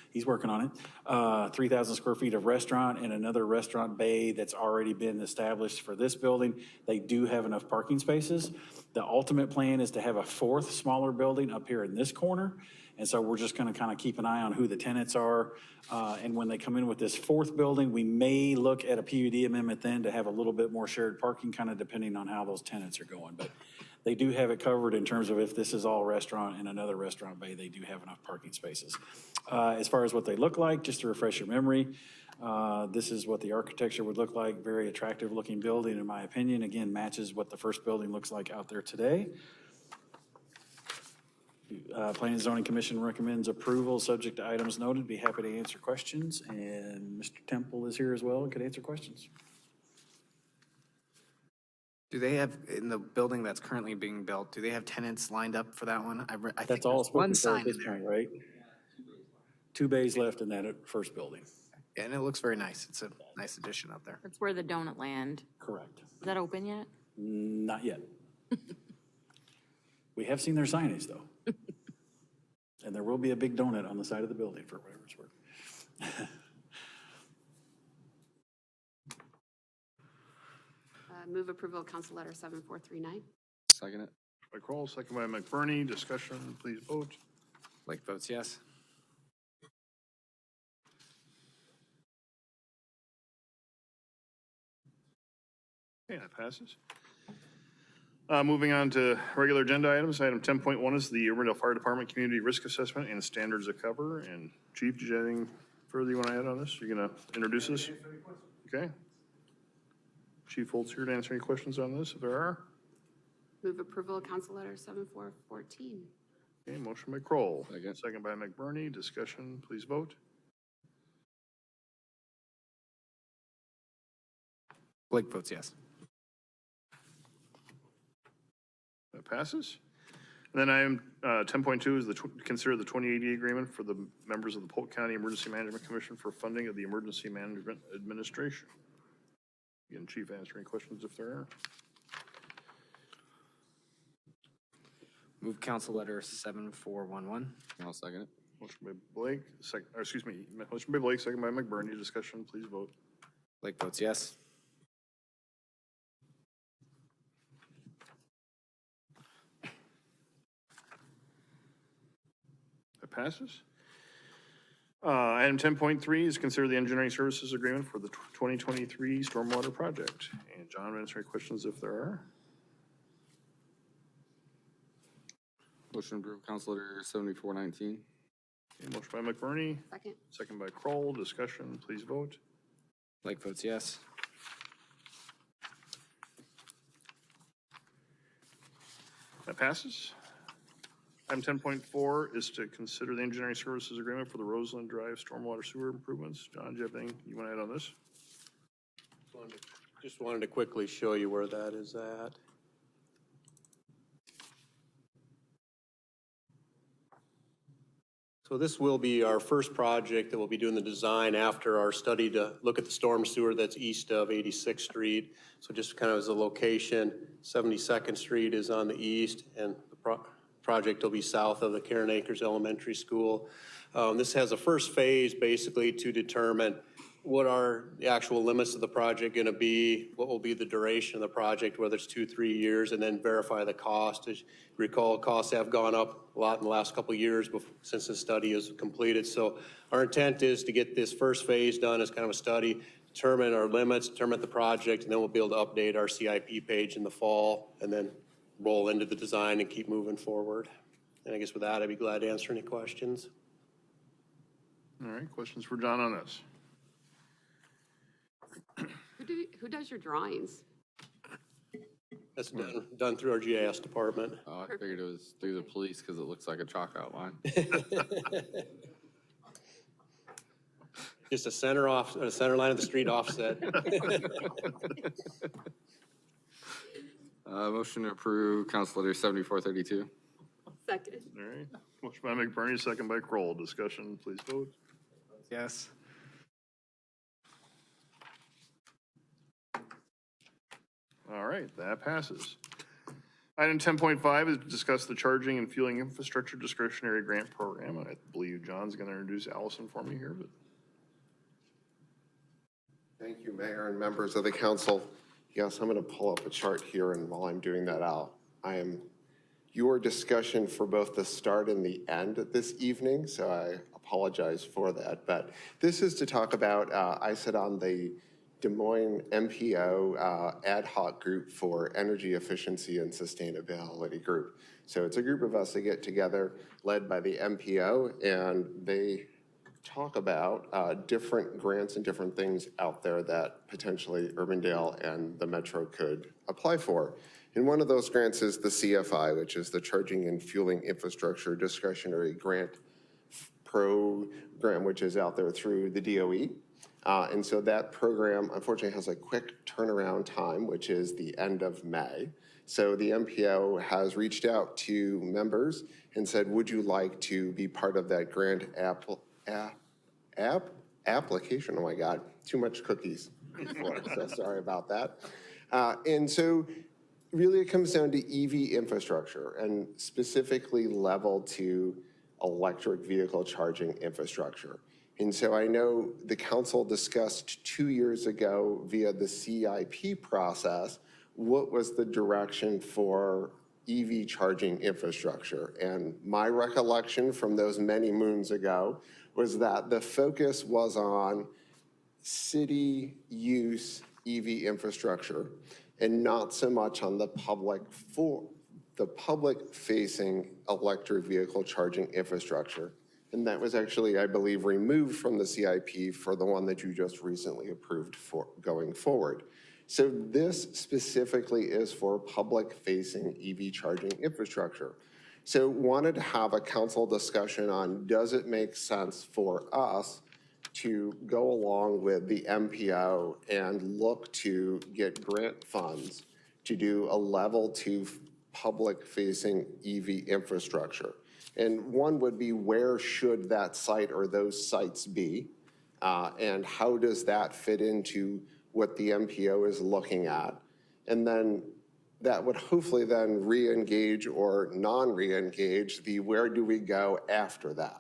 he's working on it, 3,000 square feet of restaurant and another restaurant bay that's already been established for this building, they do have enough parking spaces. The ultimate plan is to have a fourth smaller building up here in this corner. And so we're just going to kind of keep an eye on who the tenants are. And when they come in with this fourth building, we may look at a PUD amendment then to have a little bit more shared parking, kind of depending on how those tenants are going. But they do have it covered in terms of if this is all restaurant and another restaurant bay, they do have enough parking spaces. As far as what they look like, just to refresh your memory, this is what the architecture would look like. Very attractive looking building, in my opinion. Again, matches what the first building looks like out there today. Planning and Zoning Commission recommends approval, subject to items noted. Be happy to answer questions. And Mr. Temple is here as well and could answer questions. Do they have, in the building that's currently being built, do they have tenants lined up for that one? I think That's all there's spoken one for sign at this in there. point, right? 2 bays left in that first building. And it looks very nice. It's a nice addition up there. that's where the donut land. Correct. Is that open yet? Not yet. We have seen their signage, though. And there will be a big donut on the side of the building for whatever it's worth. Move approval of Council Letter 7439. Second it. By Kroll, second by McBurney. Discussion, please vote. Blake votes yes. Okay, that passes. Moving on to regular agenda items. Item 10.1 is the Urbandale Fire Department Community Risk Assessment and Standards of Cover. And Chief, did you have anything further you want to add on this? You're going to introduce this? Okay. Chief Holt's here to answer any questions on this, if there are. Move approval of Council Letter 7414. Okay, motion by Kroll. Second. Second by McBurney. Discussion, please vote. Blake votes yes. That passes. And then item 10.2 is consider the 2080 agreement for the members of the Polk County Emergency Management Commission for funding of the Emergency Management Administration. Again, Chief, answer any questions if there are. Move Council Letter 7411. I'll second it. Motion by Blake, motion by Blake, second by McBurney. Discussion, please vote. Blake votes yes. That passes. Item 10.3 is consider the engineering services agreement for the 2023 stormwater project. And John, answer any questions if there are. Motion to approve Council Letter 7419. Okay, motion by McBurney, Second. second by Kroll. Discussion, please vote. Blake votes yes. That passes. Item 10.4 is to consider the engineering services agreement for the Roseland Drive stormwater sewer improvements. John, do you have anything you want to add on this? Just wanted to quickly show you where that is at. So this will be our first project that we'll be doing the design after our study to look at the storm sewer that's east of 86th Street. So just kind of as a location, 72nd Street is on the east, and the project will be south of the Karen Acres Elementary School. This has a first phase basically to determine what are the actual limits of the project going to be, what will be the duration of the project, whether it's 2-3 years, and then verify the cost. As you recall, costs have gone up a lot in the last couple of years since the study is completed. So our intent is to get this first phase done as kind of a study, determine our limits, determine the project, and then we'll be able to update our CIP page in the fall and then roll into the design and keep moving forward. And I guess with that, I'd be glad to answer any questions. All right, questions for John on this? Who does your drawings? That's done through our GIS department. Oh, I figured it was through the police because it looks like a chalk outline. Just a center line of the street offset. Motion to approve Council Letter 7432. Second. All right, motion by McBurney, second by Kroll. Discussion, please vote. Yes. All right, that passes. Item 10.5 is to discuss the charging and fueling infrastructure discretionary grant program. I believe John's going to introduce Allison for me here, but. Thank you, Mayor and members of the council. Yes, I'm going to pull up a chart here, and while I'm doing that, I am your discussion for both the start and the end this evening, so I apologize for that. But this is to talk about, I sit on the Des Moines MPO ad hoc group for energy efficiency and sustainability group. So it's a group of us that get together led by the MPO, and they talk about different grants and different things out there that potentially Urbandale and the Metro could apply for. And one of those grants is the CFI, which is the Charging and Fueling Infrastructure Discretionary Grant Program, which is out there through the DOE. And so that program, unfortunately, has a quick turnaround time, which is the end of May. So the MPO has reached out to members and said, would you like to be part of that grant application? Oh my God, too much cookies. So sorry about that. And so really it comes down to EV infrastructure and specifically level 2 electric vehicle charging infrastructure. And so I know the council discussed 2 years ago via the CIP process, what was the direction for EV charging infrastructure. And my recollection from those many moons ago was that the focus was on city use EV infrastructure and not so much on the public-facing electric vehicle charging infrastructure. And that was actually, I believe, removed from the CIP for the one that you just recently approved for going forward. So this specifically is for public-facing EV charging infrastructure. So wanted to have a council discussion on, does it make sense for us to go along with the MPO and look to get grant funds to do a level 2 public-facing EV infrastructure? And one would be, where should that site or those sites be? And how does that fit into what the MPO is looking at? And then that would hopefully then re-engage or non-re-engage the where do we go after that.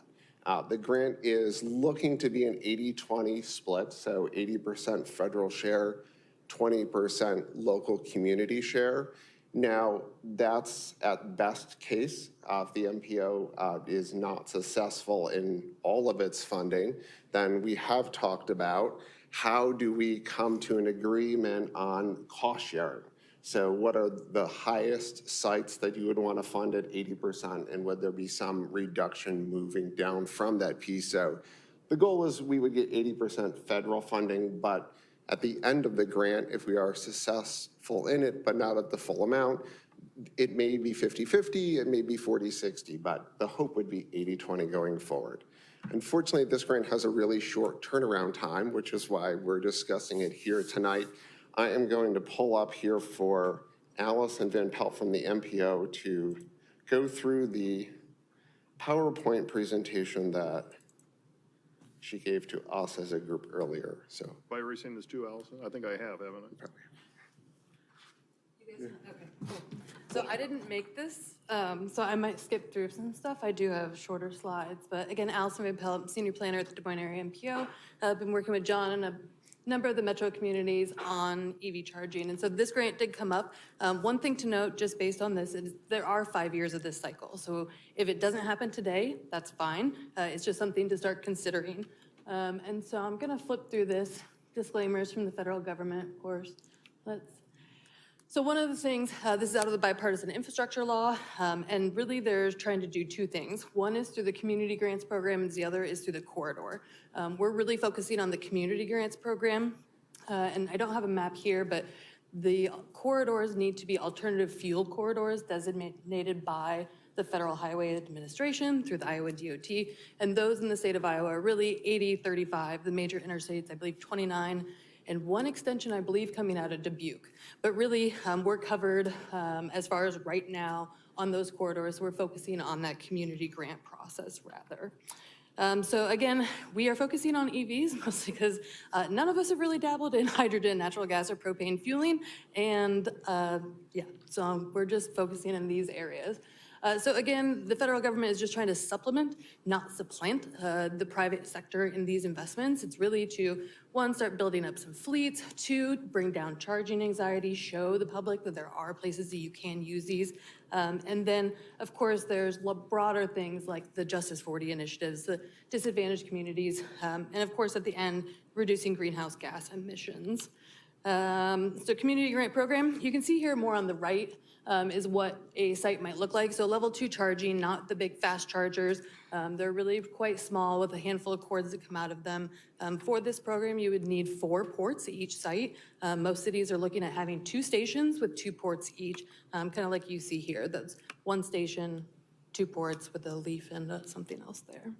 The grant is looking to be an 80-20 split, so 80% federal share, 20% local community share. Now, that's at best case. If the MPO is not successful in all of its funding, then we have talked about how do we come to an agreement on cost sharing. So what are the highest sites that you would want to fund at 80%, and would there be some reduction moving down from that piece? So the goal is we would get 80% federal funding, but at the end of the grant, if we are successful in it, but not at the full amount, it may be 50-50, it may be 40-60, but the hope would be 80-20 going forward. Unfortunately, this grant has a really short turnaround time, which is why we're discussing it here tonight. I am going to pull up here for Allison Van Pelt from the MPO to go through the PowerPoint presentation that she gave to us as a group earlier, so. Have I already seen this too, Allison? I think I have, haven't I? So I didn't make this, so I might skip through some stuff. I do have shorter slides, but again, Allison Van Pelt, Senior Planner at the Des Moines Area MPO. I've been working with John and a number of the metro communities on EV charging, and so this grant did come up. One thing to note, just based on this, is there are 5 years of this cycle. So if it doesn't happen today, that's fine. It's just something to start considering. And so I'm gonna flip through this, disclaimers from the federal government, of course. So one of the things, this is out of the bipartisan infrastructure law, and really they're trying to do two things. One is through the community grants program, and the other is through the corridor. We're really focusing on the community grants program, and I don't have a map here, but the corridors need to be alternative fuel corridors designated by the Federal Highway Administration through the Iowa DOT, and those in the state of Iowa are really 80, 35, the major interstates, I believe 29, and one extension, I believe, coming out of Dubuque. But really, we're covered as far as right now on those corridors. We're focusing on that community grant process rather. So again, we are focusing on EVs mostly because none of us have really dabbled in hydrogen, natural gas, or propane fueling. And yeah, so we're just focusing in these areas. So again, the federal government is just trying to supplement, not supplant the private sector in these investments. It's really to, one, start building up some fleets, two, bring down charging anxiety, show the public that there are places that you can use these. And then, of course, there's broader things like the Justice 40 initiatives, the disadvantaged communities, and of course, at the end, reducing greenhouse gas emissions. So community grant program, you can see here more on the right is what a site might look like. So level 2 charging, not the big fast chargers. They're really quite small with a handful of cords that come out of them. For this program, you would need 4 ports at each site. Most cities are looking at having 2 stations with 2 ports each, kind of like you see here. That's 1 station, 2 ports with a leaf and something else there.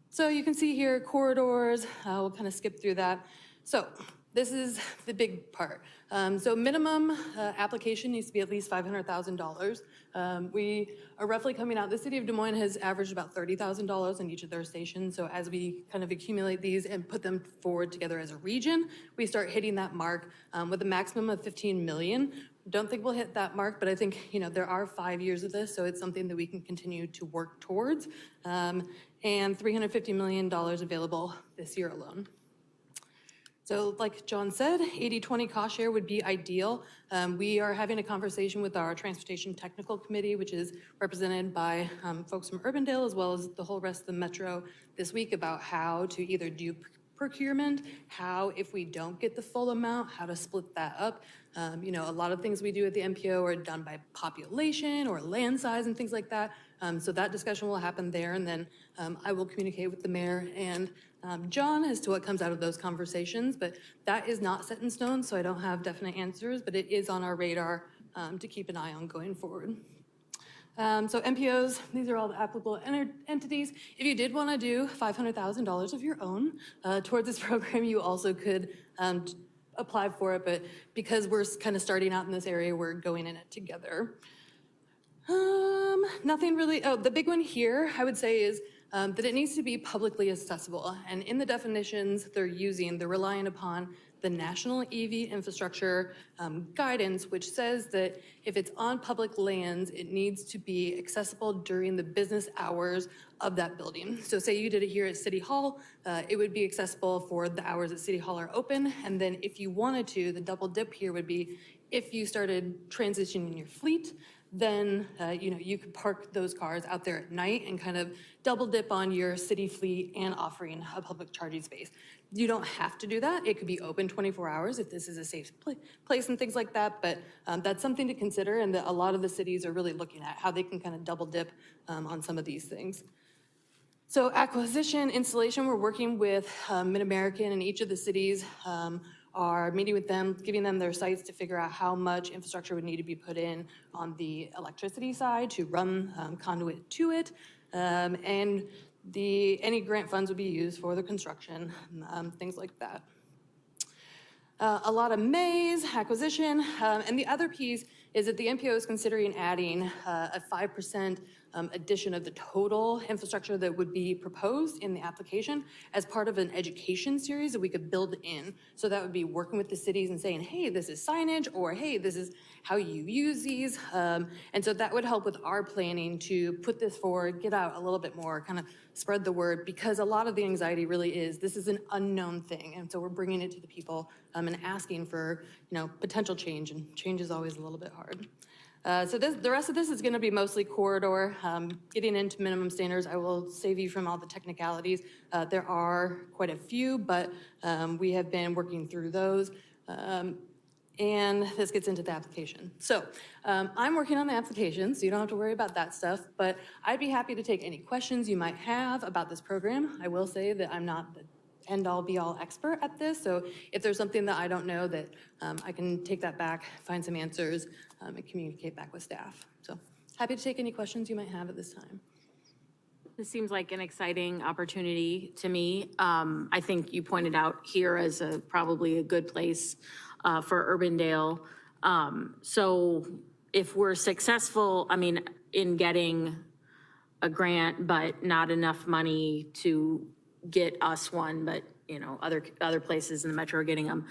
So you can see here corridors. We'll kind of skip through that. So this is the big part. So minimum application needs to be at least $500,000. We are roughly coming out, the city of Des Moines has averaged about $30,000 in each of their stations. So as we kind of accumulate these and put them forward together as a region, we start hitting that mark with a maximum of 15 million. Don't think we'll hit that mark, but I think, you know, there are 5 years of this, so it's something that we can continue to work towards. And $350 million available this year alone. So like John said, 80-20 cost share would be ideal. We are having a conversation with our Transportation Technical Committee, which is represented by folks from Urbandale as well as the whole rest of the metro this week about how to either do procurement, how if we don't get the full amount, how to split that up. You know, a lot of things we do at the MPO are done by population or land size and things like that. So that discussion will happen there, and then I will communicate with the mayor and John as to what comes out of those conversations, but that is not set in stone, so I don't have definite answers, but it is on our radar to keep an eye on going forward. So MPOs, these are all the applicable entities. If you did want to do $500,000 of your own towards this program, you also could apply for it, but because we're kind of starting out in this area, we're going in it together. Nothing really, oh, the big one here, I would say is that it needs to be publicly accessible. And in the definitions they're relying upon the National EV Infrastructure Guidance, which says that if it's on public lands, it needs to be accessible during the business hours of that building. So say you did it here at City Hall, it would be accessible for the hours that City Hall are open. And then if you wanted to, the double dip here would be if you started transitioning your fleet, then you know, you could park those cars out there at night and kind of double dip on your city fleet and offering a public charging space. You don't have to do that. It could be open 24 hours if this is a safe place and things like that, but that's something to consider, and that a lot of the cities are really looking at how they can kind of double dip on some of these things. So acquisition, installation, we're working with Mid-American, and each of the cities are meeting with them, giving them their sites to figure out how much infrastructure would need to be put in on the electricity side to run conduit to it. And any grant funds would be used for the construction, things like that. A lot of maize acquisition, and the other piece is that the MPO is considering adding a 5% addition of the total infrastructure that would be proposed in the application as part of an education series that we could build in. So that would be working with the cities and saying, hey, this is signage, or hey, this is how you use these. And so that would help with our planning to put this forward, get out a little bit more, kind of spread the word, because a lot of the anxiety really is, this is an unknown thing. And so we're bringing it to the people and asking for, potential change, and change is always a little bit hard. So the rest of this is going to be mostly corridor, getting into minimum standards. I will save you from all the technicalities. There are quite a few, but we have been working through those. And this gets into the application. So I'm working on the application, so you don't have to worry about that stuff, but I'd be happy to take any questions you might have about this program. I will say that I'm not the end-all be-all expert at this, so if there's something that I don't know, that I can take that back, find some answers, and communicate back with staff. So happy to take any questions you might have at this time. This seems like an exciting opportunity to me. I think you pointed out here as probably a good place for Urbandale. So if we're successful, in getting a grant, but not enough money to get us one, but other places in the metro are getting them,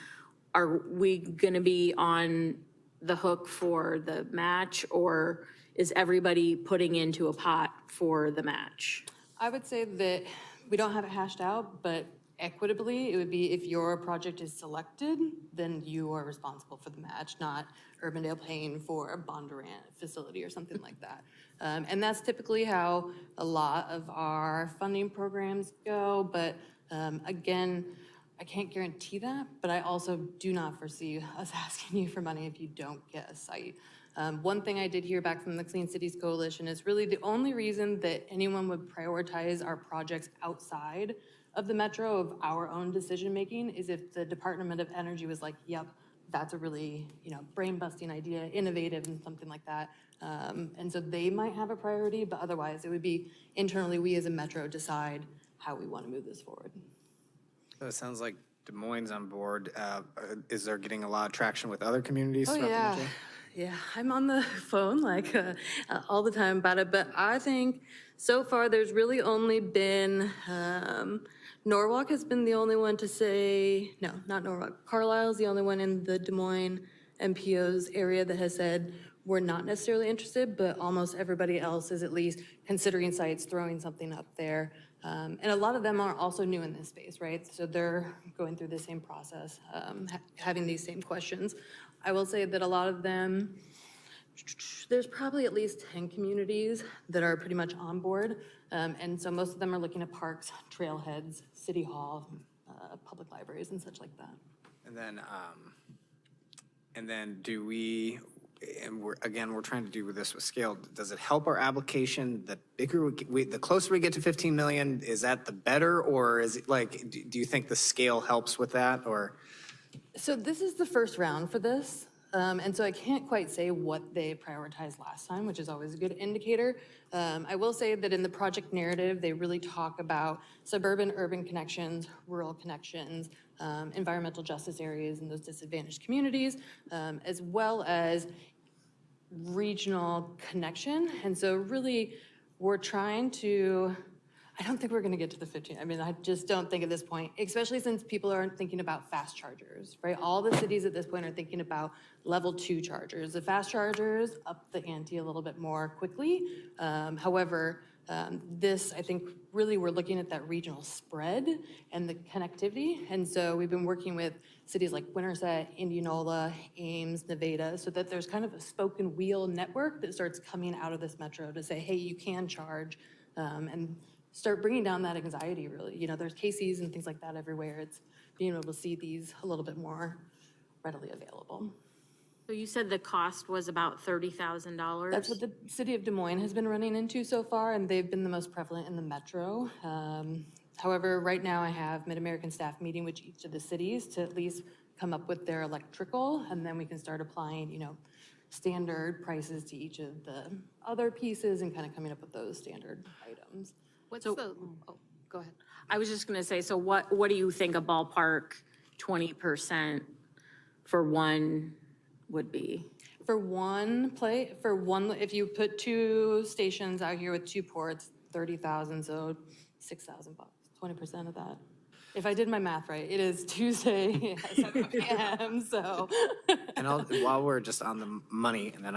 are we going to be on the hook for the match, or is everybody putting into a pot for the match? I would say that we don't have it hashed out, but equitably, it would be if your project is selected, then you are responsible for the match, not Urbandale paying for a Bondurant facility or something like that. And that's typically how a lot of our funding programs go, but again, I can't guarantee that, but I also do not foresee us asking you for money if you don't get a site. One thing I did hear back from the Clean Cities Coalition is really the only reason that anyone would prioritize our projects outside of the metro of our own decision-making is if the Department of Energy was like, yep, that's a really, brain-busting idea, innovative and something like that. And so they might have a priority, but otherwise it would be internally, we as a metro decide how we want to move this forward. So it sounds like Des Moines on board. Is there getting a lot of traction with other communities? Oh, throughout the yeah. metro? Yeah, I'm on the phone all the time about it, but I think so far there's really only been, Norwalk has been the only one to say, no, not Norwalk, Carlisle's the only one in the Des Moines MPO's area that has said, we're not necessarily interested, but almost everybody else is at least considering sites, throwing something up there. And a lot of them are also new in this space, right? So they're going through the same process, having these same questions. I will say that a lot of them, there's probably at least 10 communities that are pretty much on board. And so most of them are looking at parks, trailheads, city hall, public libraries and such like that. And then do we, and we're trying to do this with scale. Does it help our application? The bigger the closer we get to 15 million, is that the better, or is it like, do you think the scale helps with that, or? So this is the first round for this. And so I can't quite say what they prioritized last time, which is always a good indicator. I will say that in the project narrative, they really talk about suburban, urban connections, rural connections, environmental justice areas in those disadvantaged communities, as well as regional connection. And so really, we're trying to, I don't think we're going to get to the 15. I just don't think at this point, especially since people aren't thinking about fast chargers, right? All the cities at this point are thinking about level 2 chargers. The fast chargers up the ante a little bit more quickly. However, this, I think, really we're looking at that regional spread and the connectivity. And so we've been working with cities like Winterset, Indianola, Ames, Nevada, so that there's kind of a spoken wheel network that starts coming out of this metro to say, hey, you can charge, and start bringing down that anxiety, really. There's cases and things like that everywhere. It's being able to see these a little bit more readily available. So you said the cost was about $30,000? That's what the city of Des Moines has been running into so far, and they've been the most prevalent in the metro. However, right now I have Mid-American staff meeting with each of the cities to at least come up with their electrical, and then we can start applying, standard prices to each of the other pieces and kind of coming up with those standard items. What's So- the, oh, go ahead. I was just going to say, so what do you think a ballpark 20% for one would be? For one if you put 2 stations out here with 2 ports, 30,000, so $6,000, 20% of that. If I did my math right, it is Tuesday at 7 p.m., so. And while we're just on the money, and then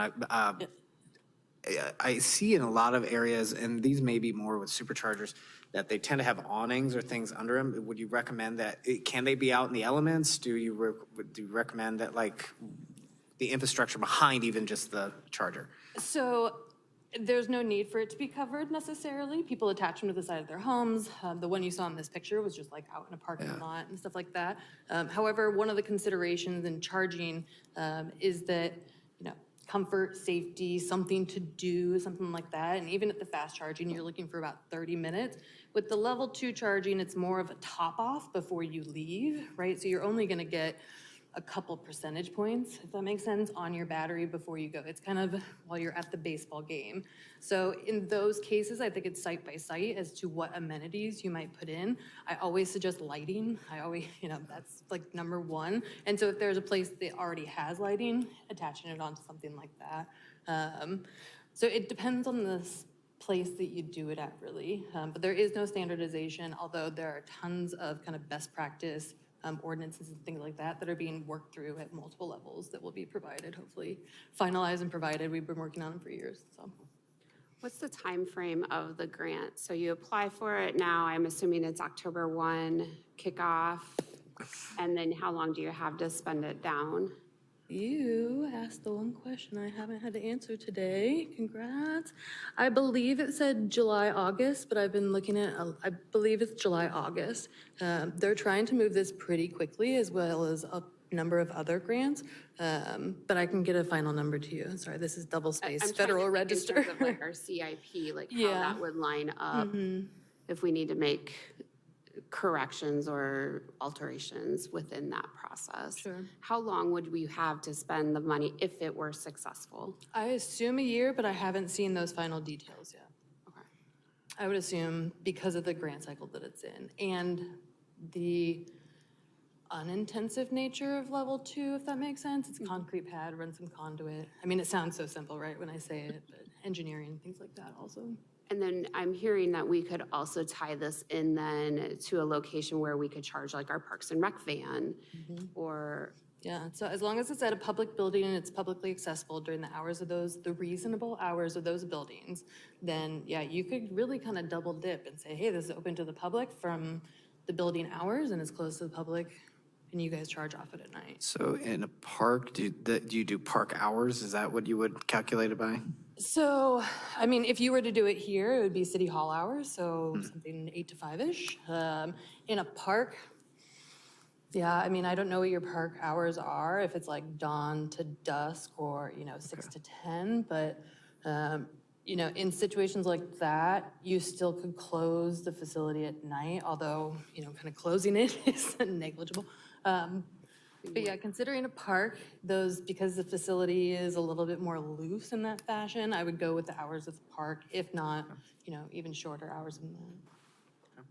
I see in a lot of areas, and these may be more with superchargers, that they tend to have awnings or things under them. Would you recommend that, can they be out in the elements? Do you recommend that, like, the infrastructure behind even just the charger? So there's no need for it to be covered necessarily. People attach them to the side of their homes. The one you saw in this picture was just like out in a parking lot and stuff like that. However, one of the considerations in charging is that, comfort, safety, something to do, something like that. And even at the fast charging, you're looking for about 30 minutes. With the level 2 charging, it's more of a top off before you leave, right? So you're only gonna get a couple percentage points, if that makes sense, on your battery before you go. It's kind of while you're at the baseball game. So in those cases, I think it's site by site as to what amenities you might put in. I always suggest lighting. I always, that's like number 1. And so if there's a place that already has lighting, attaching it onto something like that. So it depends on the place that you do it at, really. But there is no standardization, although there are tons of kind of best practice ordinances and things like that are being worked through at multiple levels that will be provided, hopefully finalized and provided. We've been working on them for years, so. What's the time frame of the grant? So you apply for it now, I'm assuming it's October 1 kickoff, and then how long do you have to spend it down? You asked the one question I haven't had to answer today. Congrats. I believe it said July, August, but I've been looking at, I believe it's July, August. They're trying to move this pretty quickly, as well as a number of other grants, but I can get a final number to you. Sorry, this is double spaced Federal Register. In terms of like our CIP, like how Yeah. that would line up if we need to make corrections or alterations within that process. Sure. How long would we have to spend the money if it were successful? I assume a year, but I haven't seen those final details yet. Okay. I would assume because of the grant cycle that it's in and the unintensive nature of level 2, if that makes sense. It's a concrete pad, run some conduit. I mean, it sounds so simple, right, when I say it, but engineering, things like that also. And then I'm hearing that we could also tie this in then to a location where we could charge like our Parks and Rec van or. Yeah, so as long as it's at a public building and it's publicly accessible during the hours of the reasonable hours of those buildings, then yeah, you could really kind of double dip and say, hey, this is open to the public from the building hours and it's closed to the public and you guys charge off it at night. So in a park, do you do park hours? Is that what you would calculate it by? So, I mean, if you were to do it here, it would be city hall hours, so something 8 to 5-ish. In a park, yeah, I mean, I don't know what your park hours are, if it's like dawn to dusk or, 6 to 10, but, in situations like that, you still could close the facility at night, although, kind of closing it is negligible. But yeah, considering a park, because the facility is a little bit more loose in that fashion, I would go with the hours of the park, if not, even shorter hours than that.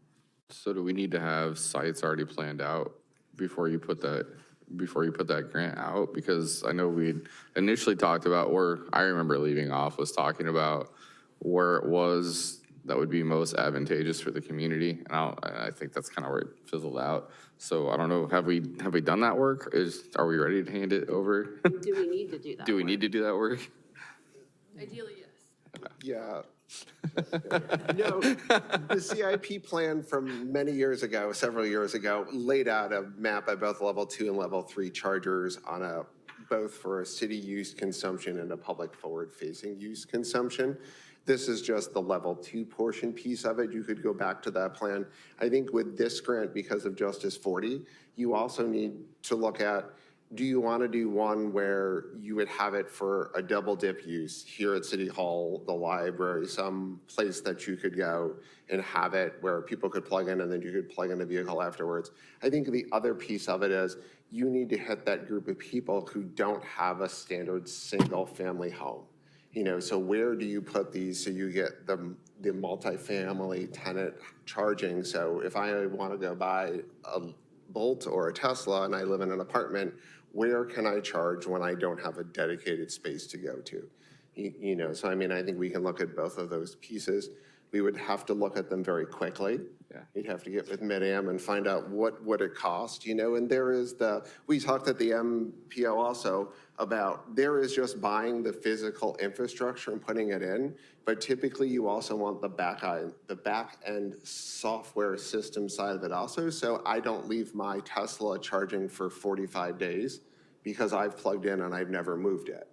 So do we need to have sites already planned out before you put that grant out? Because I know we initially talked about, or I remember leaving off was talking about where it was that would be most advantageous for the community. And I think that's kind of where it fizzled out. So I don't know, have we done that work? Are we ready to hand it over? Do we need to do that? Do we need to do that work? Ideally, yes. Yeah. No, the CIP plan from many years ago, several years ago, laid out a map of both level 2 and level 3 chargers on both for a city use consumption and a public forward-facing use consumption. This is just the level 2 portion piece of it. You could go back to that plan. I think with this grant, because of Justice 40, you also need to look at, do you want to do one where you would have it for a double dip use here at City Hall, the library, some place that you could go and have it where people could plug in and then you could plug in a vehicle afterwards. I think the other piece of it is you need to hit that group of people who don't have a standard single-family home. So where do you put these so you get the multifamily tenant charging? So if I want to go buy a Bolt or a Tesla and I live in an apartment, where can I charge when I don't have a dedicated space to go to? So I mean, I think we can look at both of those pieces. We would have to look at them very quickly. Yeah. You'd have to get with Mid-Am and find out what would it cost, and there is we talked at the MPO also about there is just buying the physical infrastructure and putting it in, but typically you also want the back end software system side of it also. So I don't leave my Tesla charging for 45 days because I've plugged in and I've never moved it.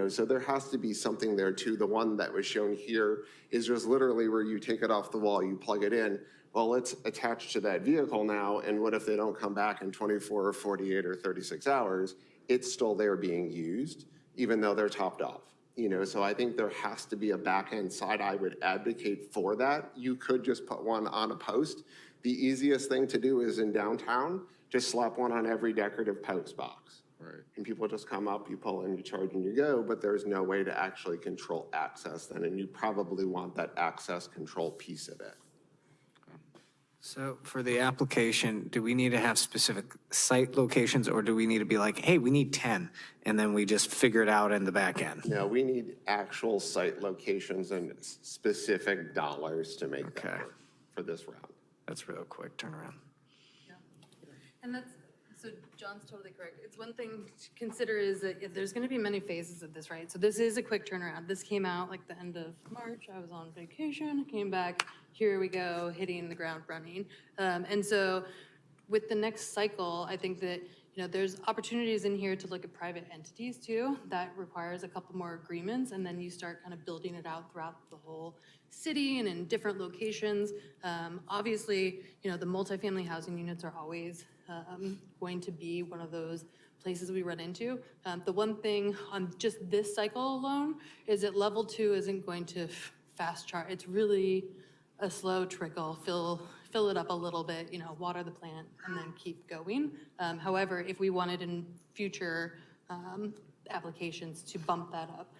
So there has to be something there too. The one that was shown here is just literally where you take it off the wall, you plug it in. Well, it's attached to that vehicle now, and what if they don't come back in 24 or 48 or 36 hours? It's still there being used, even though they're topped off. So I think there has to be a back end side. I would advocate for that. You could just put one on a post. The easiest thing to do is in downtown, just slap one on every decorative post box. Right. And people just come up, you pull in, you charge, and you go, but there's no way to actually control access then, and you probably want that access control piece of it. So for the application, do we need to have specific site locations, or do we need to be like, hey, we need 10, and then we just figure it out in the back end? No, we need actual site locations and specific dollars to make that work for this round. That's real quick turnaround. And so John's totally correct. It's one thing to consider is that if there's going to be many phases of this, right? So this is a quick turnaround. This came out like the end of March. I was on vacation, came back, here we go, hitting the ground running. And so with the next cycle, I think that, there's opportunities in here to look at private entities too. That requires a couple more agreements, and then you start kind of building it out throughout the whole city and in different locations. Obviously, the multifamily housing units are always going to be one of those places we run into. The one thing on just this cycle alone is that level 2 isn't going to fast chart. It's really a slow trickle, fill it up a little bit, water the plant and then keep going. However, if we wanted in future applications to bump that up.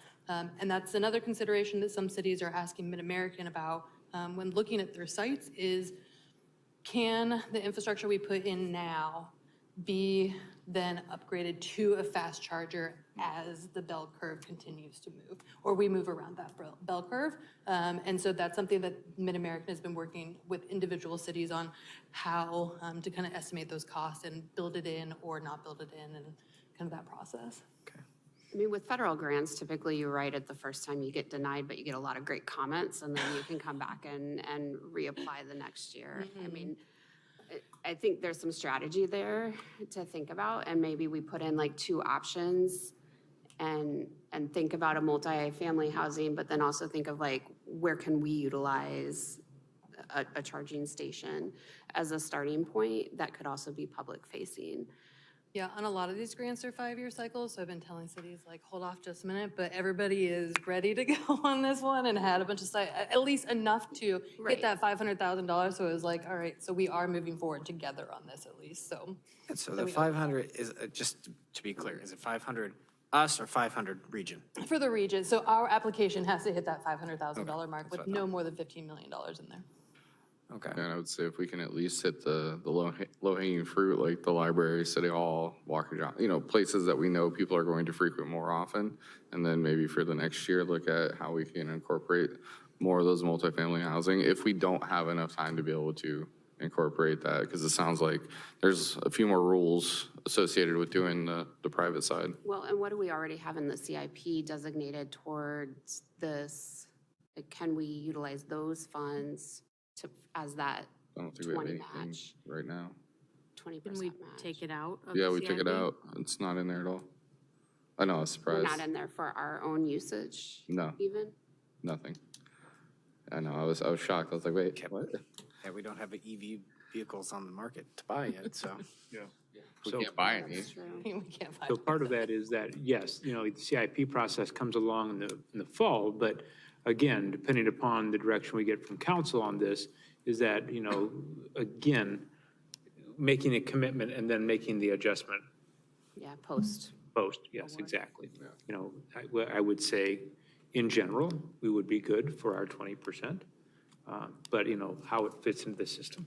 And that's another consideration that some cities are asking Mid-American about when looking at their sites is, can the infrastructure we put in now be then upgraded to a fast charger as the bell curve continues to move, or we move around that bell curve? And so that's something that Mid-American has been working with individual cities on how to kind of estimate those costs and build it in or not build it in, and kind of that process. I mean, with federal grants, typically you write it the first time you get denied, but you get a lot of great comments, and then you can come back and reapply the next year. I mean, I think there's some strategy there to think about, and maybe we put in like 2 options and think about a multi-family housing, but then also think of like, where can we utilize a charging station as a starting point that could also be public facing. Yeah, on a lot of these grants are 5-year cycles, so I've been telling cities like, hold off just a minute, but everybody is ready to go on this one and had a bunch of sites, at least enough to hit that $500,000. So it was like, all right, so we are moving forward together on this at least, so. And so the 500 is, just to be clear, is it 500 us or 500 region? For the region, so our application has to hit that $500,000 mark with no more than $15 million in there. Okay. And I would say if we can at least hit the low-hanging fruit, like the library, City Hall, Walker John, places that we know people are going to frequent more often. And then maybe for the next year, look at how we can incorporate more of those multifamily housing if we don't have enough time to be able to incorporate that, because it sounds like there's a few more rules associated with doing the private side. Well, and what do we already have in the CIP designated towards this? Like, can we utilize those funds as that I don't think we have 20 anything match? right now. 20% Can we match. take it out of Yeah, the we took it CIP? out. It's not in there at all. I know, I was We're surprised. not in there for our own usage? No. Even? Nothing. I know, I was shocked. I was like, wait, what? Yeah, we don't have EV vehicles on the market to buy yet, so. Yeah. We So- can't buy any. That's true. We can't find So part of that is that, yes, the CIP process comes along in the fall, but again, depending upon the direction we get from council on this, is that, again, making a commitment and then making the adjustment Yeah, post. Post, yes, exactly. You know, I would say, in general, we would be good for our 20%. But, you know, how it fits into the system.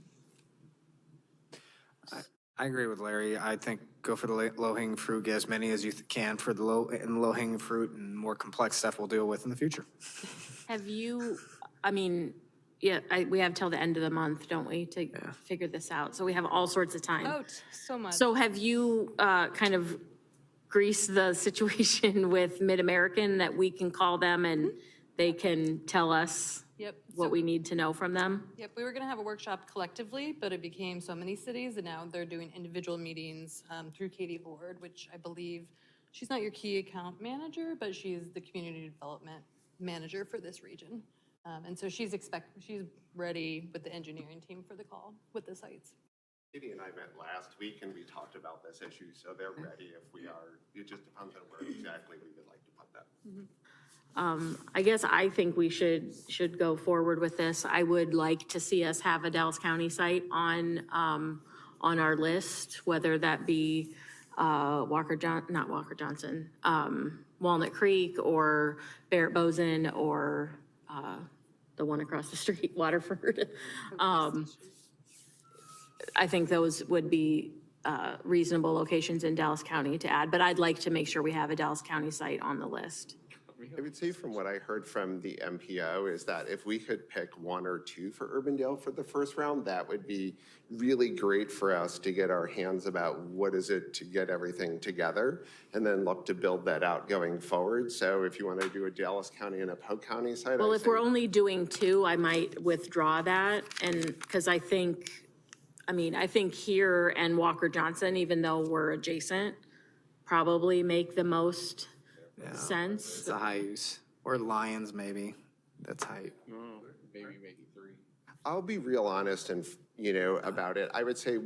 I agree with Larry. I think go for the low-hanging fruit, get as many as you can for the low-hanging fruit, and more complex stuff we'll deal with in the future. Have you, I mean, yeah, we have till the end of the month, don't we, to figure this out? So we have all sorts of time. Oh, so much. So have you kind of greased the situation with Mid-American that we can call them and they can tell us Yep. what we need to know from them? Yep, we were gonna have a workshop collectively, but it became so many cities, and now they're doing individual meetings through Katie Lord, which I believe, she's not your key account manager, but she's the community development manager for this region. And so she's ready with the engineering team for the call with the sites. Katie and I met last week and we talked about this issue, so they're ready if we are. It just depends on where exactly we would like to put that. I guess I think we should go forward with this. I would like to see us have a Dallas County site on our list, whether that be not Walker Johnson, Walnut Creek or Barrett Bozen or the one across the street, Waterford. I think those would be reasonable locations in Dallas County to add, but I'd like to make sure we have a Dallas County site on the list. I would say from what I heard from the MPO is that if we could pick one or two for Urbandale for the first round, that would be really great for us to get our hands about what is it to get everything together and then look to build that out going forward. So if you want to do a Dallas County and a Polk County site. Well, if we're only doing two, I might withdraw that, and because I think here and Walker Johnson, even though we're adjacent, probably make the most sense. It's a high use. Or Lions, maybe. That's high. Maybe make it 3. I'll be real honest and, about it. I would say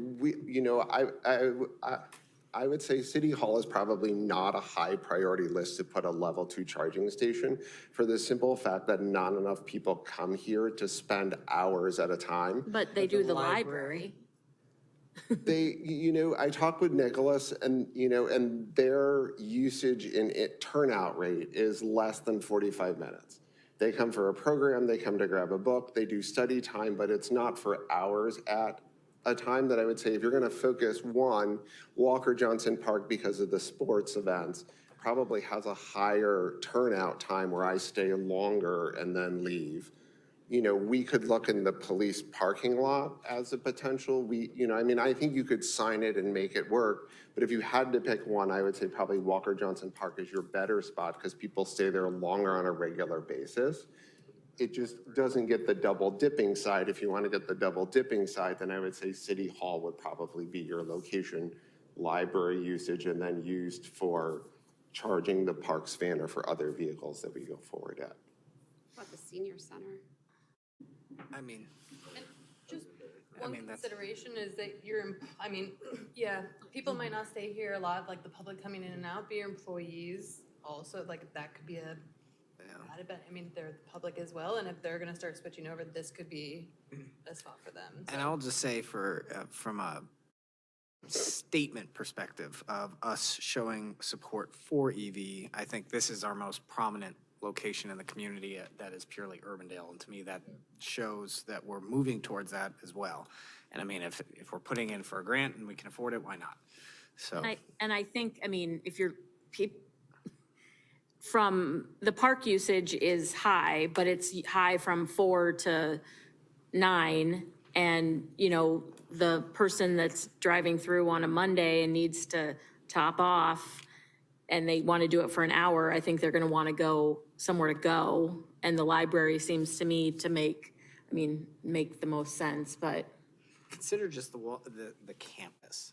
I would say City Hall is probably not a high priority list to put a level 2 charging station for the simple fact that not enough people come here to spend hours at a time. But they do the library. I talked with Nicholas and their usage in turnout rate is less than 45 minutes. They come for a program, they come to grab a book, they do study time, but it's not for hours at a time that I would say if you're gonna focus one, Walker Johnson Park because of the sports events probably has a higher turnout time where I stay longer and then leave. We could look in the police parking lot as a potential. I think you could sign it and make it work. But if you had to pick one, I would say probably Walker Johnson Park is your better spot because people stay there longer on a regular basis. It just doesn't get the double dipping side. If you want to get the double dipping side, then I would say City Hall would probably be your location, library usage, and then used for charging the parks van or for other vehicles that we go forward at. What about the senior center? One consideration is that people might not stay here a lot, like the public coming in and out, but your employees also, like that could be they're the public as well, and if they're gonna start switching over, this could be a spot for them. And I'll just say from a statement perspective of us showing support for EV, I think this is our most prominent location in the community that is purely Urbandale. And to me, that shows that we're moving towards that as well. And if we're putting in for a grant and we can afford it, why not? So. And I think, if you're, from the park usage is high, but it's high from 4 to 9. And, the person that's driving through on a Monday and needs to top off and they want to do it for an hour, I think they're going to want to go somewhere to go. And the library seems to me to make the most sense, but. Consider just the campus.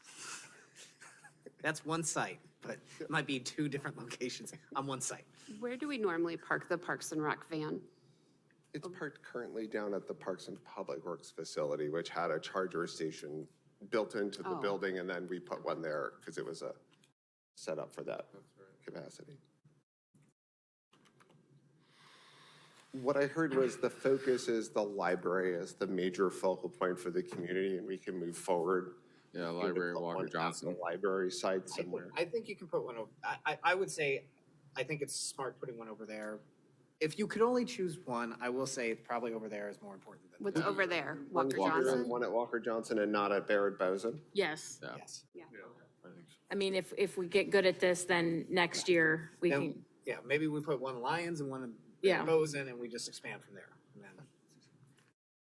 That's one site, but it might be 2 different locations on one site. Where do we normally park the Parks and Rec van? It's parked currently down at the Parks and Public Works facility, which had a charger station built into the building, and then we put one there because it was a setup for that capacity. What I heard was the focus is the library as the major focal point for the community, and we can move forward Yeah, Maybe library, put Walker one out Johnson. the library site somewhere. I think you can put one over, I would say, I think it's smart putting one over there. If you could only choose one, I will say probably over there is more important than. What's over there? One Walker here and Johnson? one at Walker Johnson and not at Barrett Bozen. Yes. Yeah. Yes. I mean, if we get good at this, then next year we Then- can, Yeah, maybe we put one Lions and one Yeah. Bozen and we just expand from there. And then-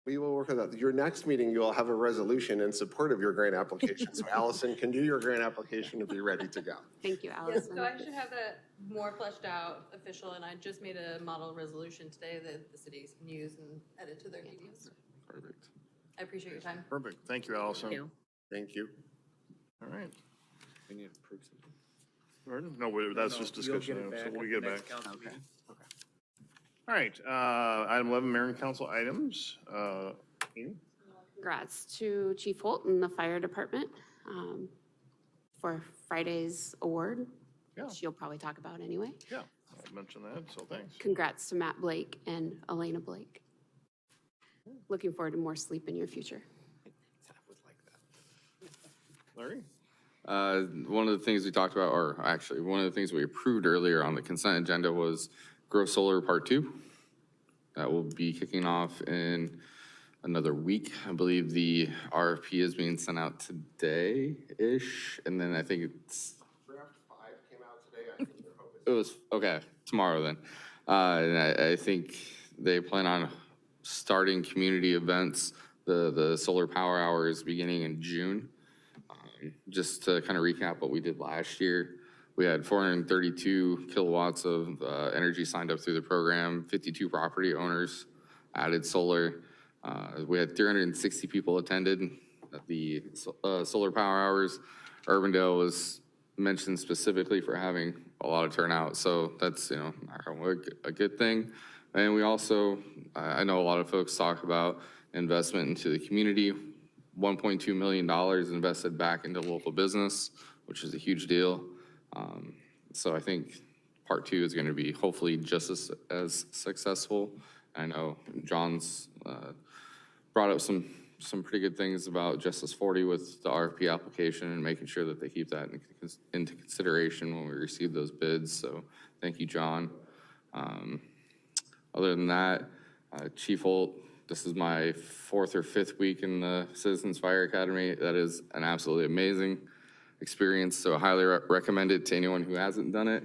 We will work on that. Your next meeting, you'll have a resolution in support of your grant application. So Allison can do your grant application and be ready to go. Thank you, Yes, Allison. so I should have that more fleshed out, official, and I just made a model resolution today that the cities can use and edit to their convenience. Perfect. I appreciate your time. Perfect. Thank you, Allison. do. Thank you. All right. We need to approve something. Pardon? No, that's just discussion. So we'll get back. Okay. All right, item 11, mayor and council items. Amy? Congrats to Chief Holt and the fire department for Friday's award, Yeah. which you'll probably talk about anyway. Yeah, I'll mention that, so thanks. Congrats to Matt Blake and Elena Blake. Looking forward to more sleep in your future. I would like that. Larry? One of the things we talked about, or actually, one of the things we approved earlier on the consent agenda was Grow Solar Part 2. That will be kicking off in another week. I believe the RFP is being sent out today-ish, and then I think it's, Draft 5 came out today. I think they're hoping. it was, okay, tomorrow then. And I think they plan on starting community events, the solar power hours beginning in June. Just to kind of recap what we did last year, we had 432 kilowatts of energy signed up through the program, 52 property owners added solar. We had 360 people attended at the solar power hours. Urbandale was mentioned specifically for having a lot of turnout, so that's, a good thing. And we also, I know a lot of folks talk about investment into the community. $1.2 million invested back into local business, which is a huge deal. So I think part 2 is going to be hopefully just as successful. I know John's brought up some pretty good things about Justice 40 with the RFP application and making sure that they keep that into consideration when we receive those bids. So thank you, John. Other than that, Chief Holt, this is my 4th or 5th week in the Citizens Fire Academy. That is an absolutely amazing experience, so I highly recommend it to anyone who hasn't done it.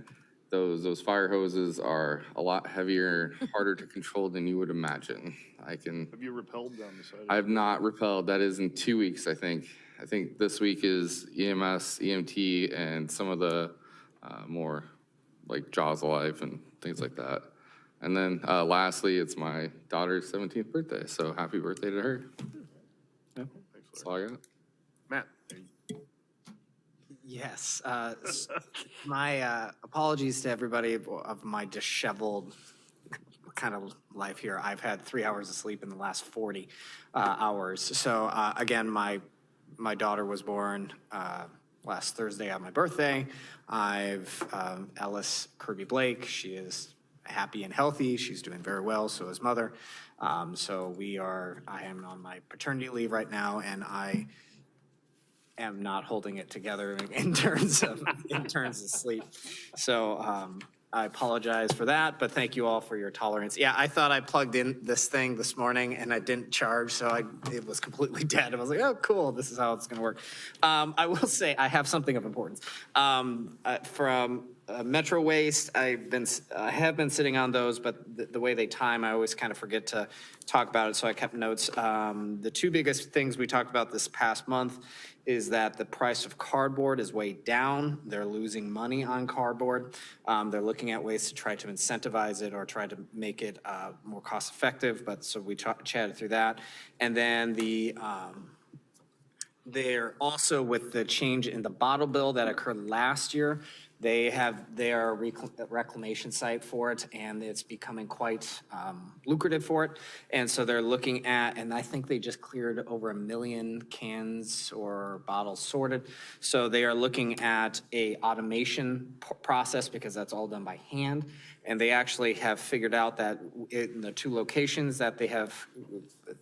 Those fire hoses are a lot heavier, harder to control than you would imagine. Have you repelled down the side? I have not repelled. That is in 2 weeks, I think. I think this week is EMS, EMT, and some of the more like Jaws Alive and things like that. And then lastly, it's my daughter's 17th birthday, so happy birthday to her. Yeah, that's all I got. Matt? Yes, my apologies to everybody of my disheveled kind of life here. I've had 3 hours of sleep in the last 40 hours. So again, my daughter was born last Thursday on my birthday. I've Ellis Kirby Blake. She is happy and healthy. She's doing very well. So is mother. So I am on my paternity leave right now, and I am not holding it together in terms of sleep. So I apologize for that, but thank you all for your tolerance. Yeah, I thought I plugged in this thing this morning and I didn't charge, so it was completely dead. I was like, oh, cool, this is how it's gonna work. I will say I have something of importance. From Metro Waste, I have been sitting on those, but the way they time, I always kind of forget to talk about it, so I kept notes. The 2 biggest things we talked about this past month is that the price of cardboard is way down. They're losing money on cardboard. They're looking at ways to try to incentivize it or try to make it more cost effective, but so we chatted through that. And then they're also, with the change in the bottle bill that occurred last year, they have their reclamation site for it, and it's becoming quite lucrative for it. And so they're looking at, and I think they just cleared over 1 million cans or bottles sorted. So they are looking at a automation process, because that's all done by hand. And they actually have figured out that in the 2 locations that they have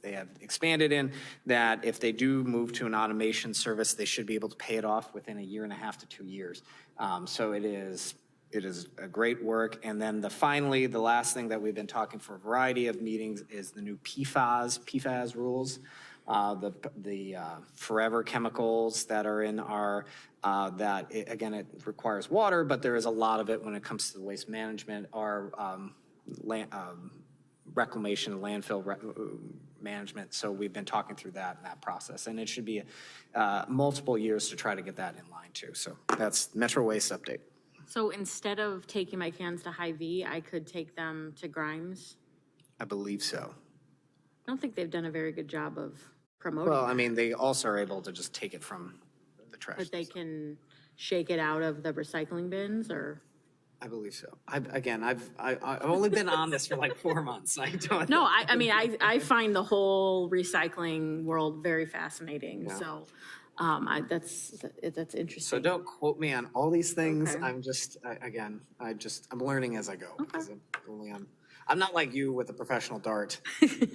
they have expanded in, that if they do move to an automation service, they should be able to pay it off within 1.5 to 2 years. So it is a great work. And then finally, the last thing that we've been talking for a variety of meetings is the new PFAS rules. The forever chemicals that are in our, again, it requires water, but there is a lot of it when it comes to the waste management, our reclamation, landfill management. So we've been talking through that process, and it should be multiple years to try to get that in line too. So that's Metro Waste update. So instead of taking my cans to Hy-Vee, I could take them to Grimes? I believe so. I don't think they've done a very good job of promoting Well, I that, mean, they also are able to just take it from the trash. but they can shake it out of the recycling bins, or? I believe so. I've only been on this for like 4 months. I don't. No, I mean, I find the whole recycling world very fascinating, Yeah. so that's interesting. So don't quote me on all these things. Okay. I'm just, I'm learning as I go. Because I'm not like you with a professional dart,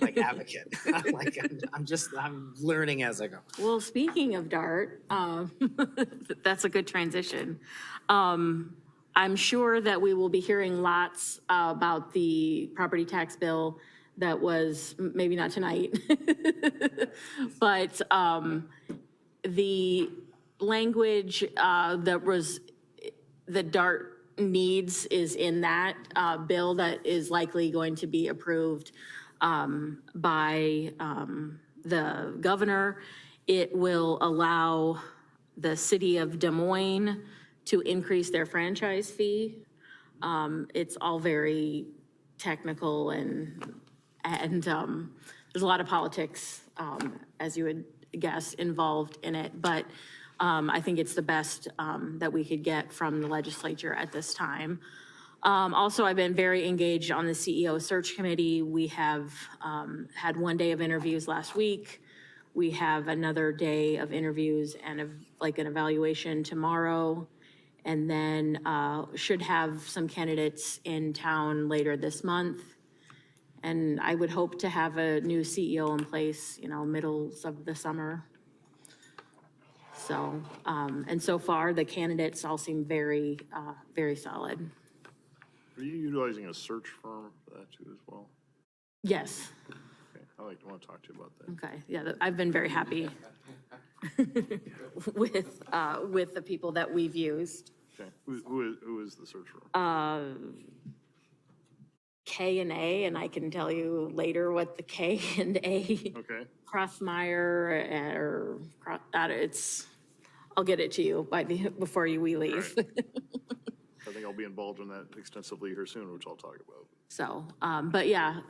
like advocate. I'm learning as I go. Well, speaking of DART, that's a good transition. I'm sure that we will be hearing lots about the property tax bill that was, maybe not tonight, but the language that DART needs is in that bill that is likely going to be approved by the governor. It will allow the city of Des Moines to increase their franchise fee. It's all very technical and there's a lot of politics, as you would guess, involved in it. But I think it's the best that we could get from the legislature at this time. Also, I've been very engaged on the CEO search committee. We have had 1 day of interviews last week. We have another day of interviews and an evaluation tomorrow. And then should have some candidates in town later this month. And I would hope to have a new CEO in place, middle of the summer. So, and so far, the candidates all seem very, very solid. Are you utilizing a search firm for that too as well? Yes. Okay, I want to talk to you about that. Okay, yeah, I've been very happy with the people that we've used. Okay, who is the search firm? K&A, and I can tell you later what the K&A Okay. Crossmeyer or I'll get it to you before we leave. I think I'll be involved in that extensively here soon, which I'll talk about. So, but yeah,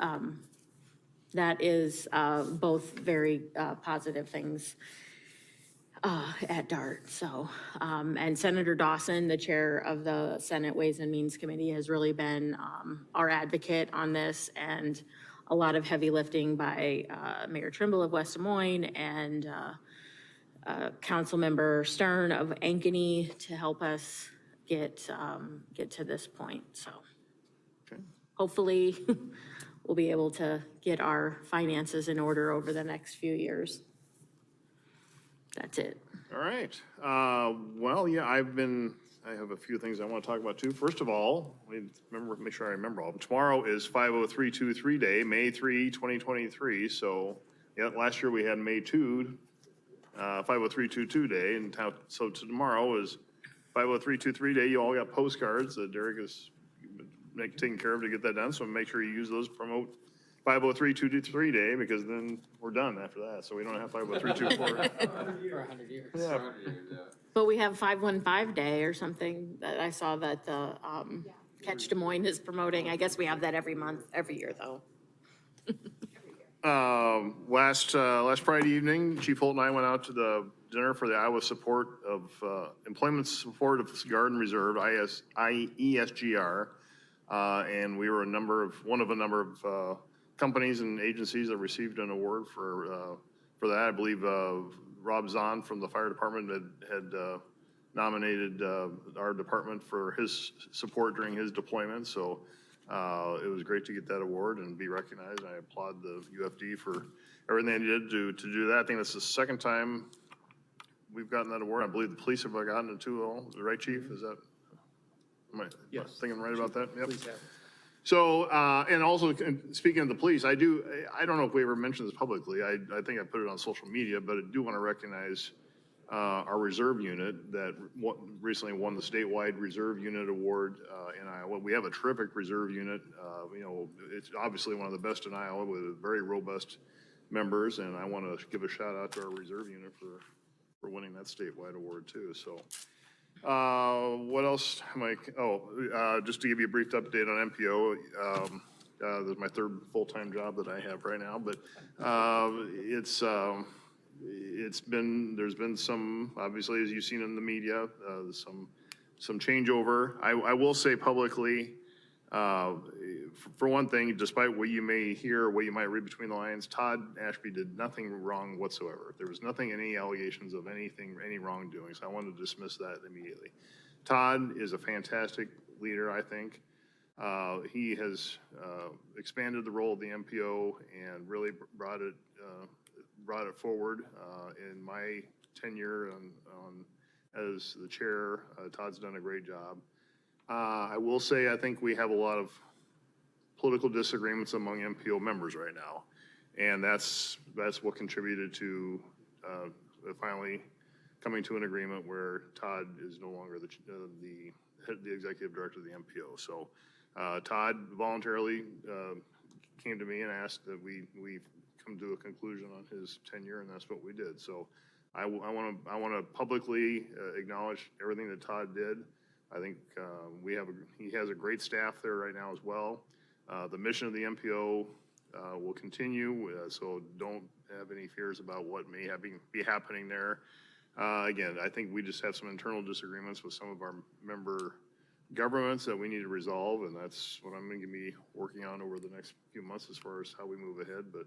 that is both very positive things at DART. So, and Senator Dawson, the chair of the Senate Ways and Means Committee, has really been our advocate on this, and a lot of heavy lifting by Mayor Trimble of West Des Moines and Councilmember Stern of Ankeny to help us get to this point. So hopefully we'll be able to get our finances in order over the next few years. That's it. All right. Well, yeah, I have a few things I want to talk about too. First of all, make sure I remember all. Tomorrow is 50323 Day, May 3, 2023. So, yeah, last year we had May 2, 50322 Day, and so tomorrow is 50323 Day. You all got postcards that Derek is taking care of to get that done. So make sure you use those to promote 50323 Day, because then we're done after that. So we don't have 50324. For 100 years. Yeah. But we have 515 Day or something that I saw that the Catch Des Moines is promoting. I guess we have that every year though. Last Friday evening, Chief Holt and I went out to the dinner for the Iowa support of employment support of Garden Reserve, IESGR, and we were one of a number of companies and agencies that received an award for that. I believe Rob Zahn from the fire department had nominated our department for his support during his deployment. So it was great to get that award and be recognized. I applaud the UFD for everything they did to do that. I think that's the second time we've gotten that award. I believe the police have gotten it too, right, Chief? Is that, am I thinking right about that? Yep. So, and also, speaking of the police, I don't know if we ever mentioned this publicly. I think I put it on social media, but I do want to recognize our reserve unit that recently won the statewide reserve unit award in Iowa. We have a terrific reserve unit. You know, it's obviously one of the best in Iowa with very robust members, and I want to give a shout out to our reserve unit for winning that statewide award too. So, what else, Mike? Just to give you a brief update on MPO. This is my third full-time job that I have right now, but there's been some, obviously, as you've seen in the media, some changeover. I will say publicly, for one thing, despite what you may hear, what you might read between the lines, Todd Ashby did nothing wrong whatsoever. There was nothing, any allegations of anything, any wrongdoing, so I wanted to dismiss that immediately. Todd is a fantastic leader, I think. He has expanded the role of the MPO and really brought it forward. In my tenure as the chair, Todd's done a great job. I will say I think we have a lot of political disagreements among MPO members right now, and that's what contributed to finally coming to an agreement where Todd is no longer the executive director of the MPO. So Todd voluntarily came to me and asked that we come to a conclusion on his tenure, and that's what we did. So I want to publicly acknowledge everything that Todd did. I think he has a great staff there right now as well. The mission of the MPO will continue, so don't have any fears about what may be happening there. Again, I think we just have some internal disagreements with some of our member governments that we need to resolve, and that's what I'm going to be working on over the next few months as far as how we move ahead. But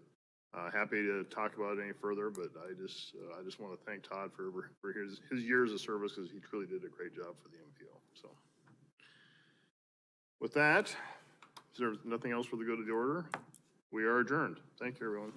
happy to talk about it any further, but I just want to thank Todd for his years of service, because he truly did a great job for the MPO. So with that, is there nothing else for the good of the order? We are adjourned. Thank you, everyone.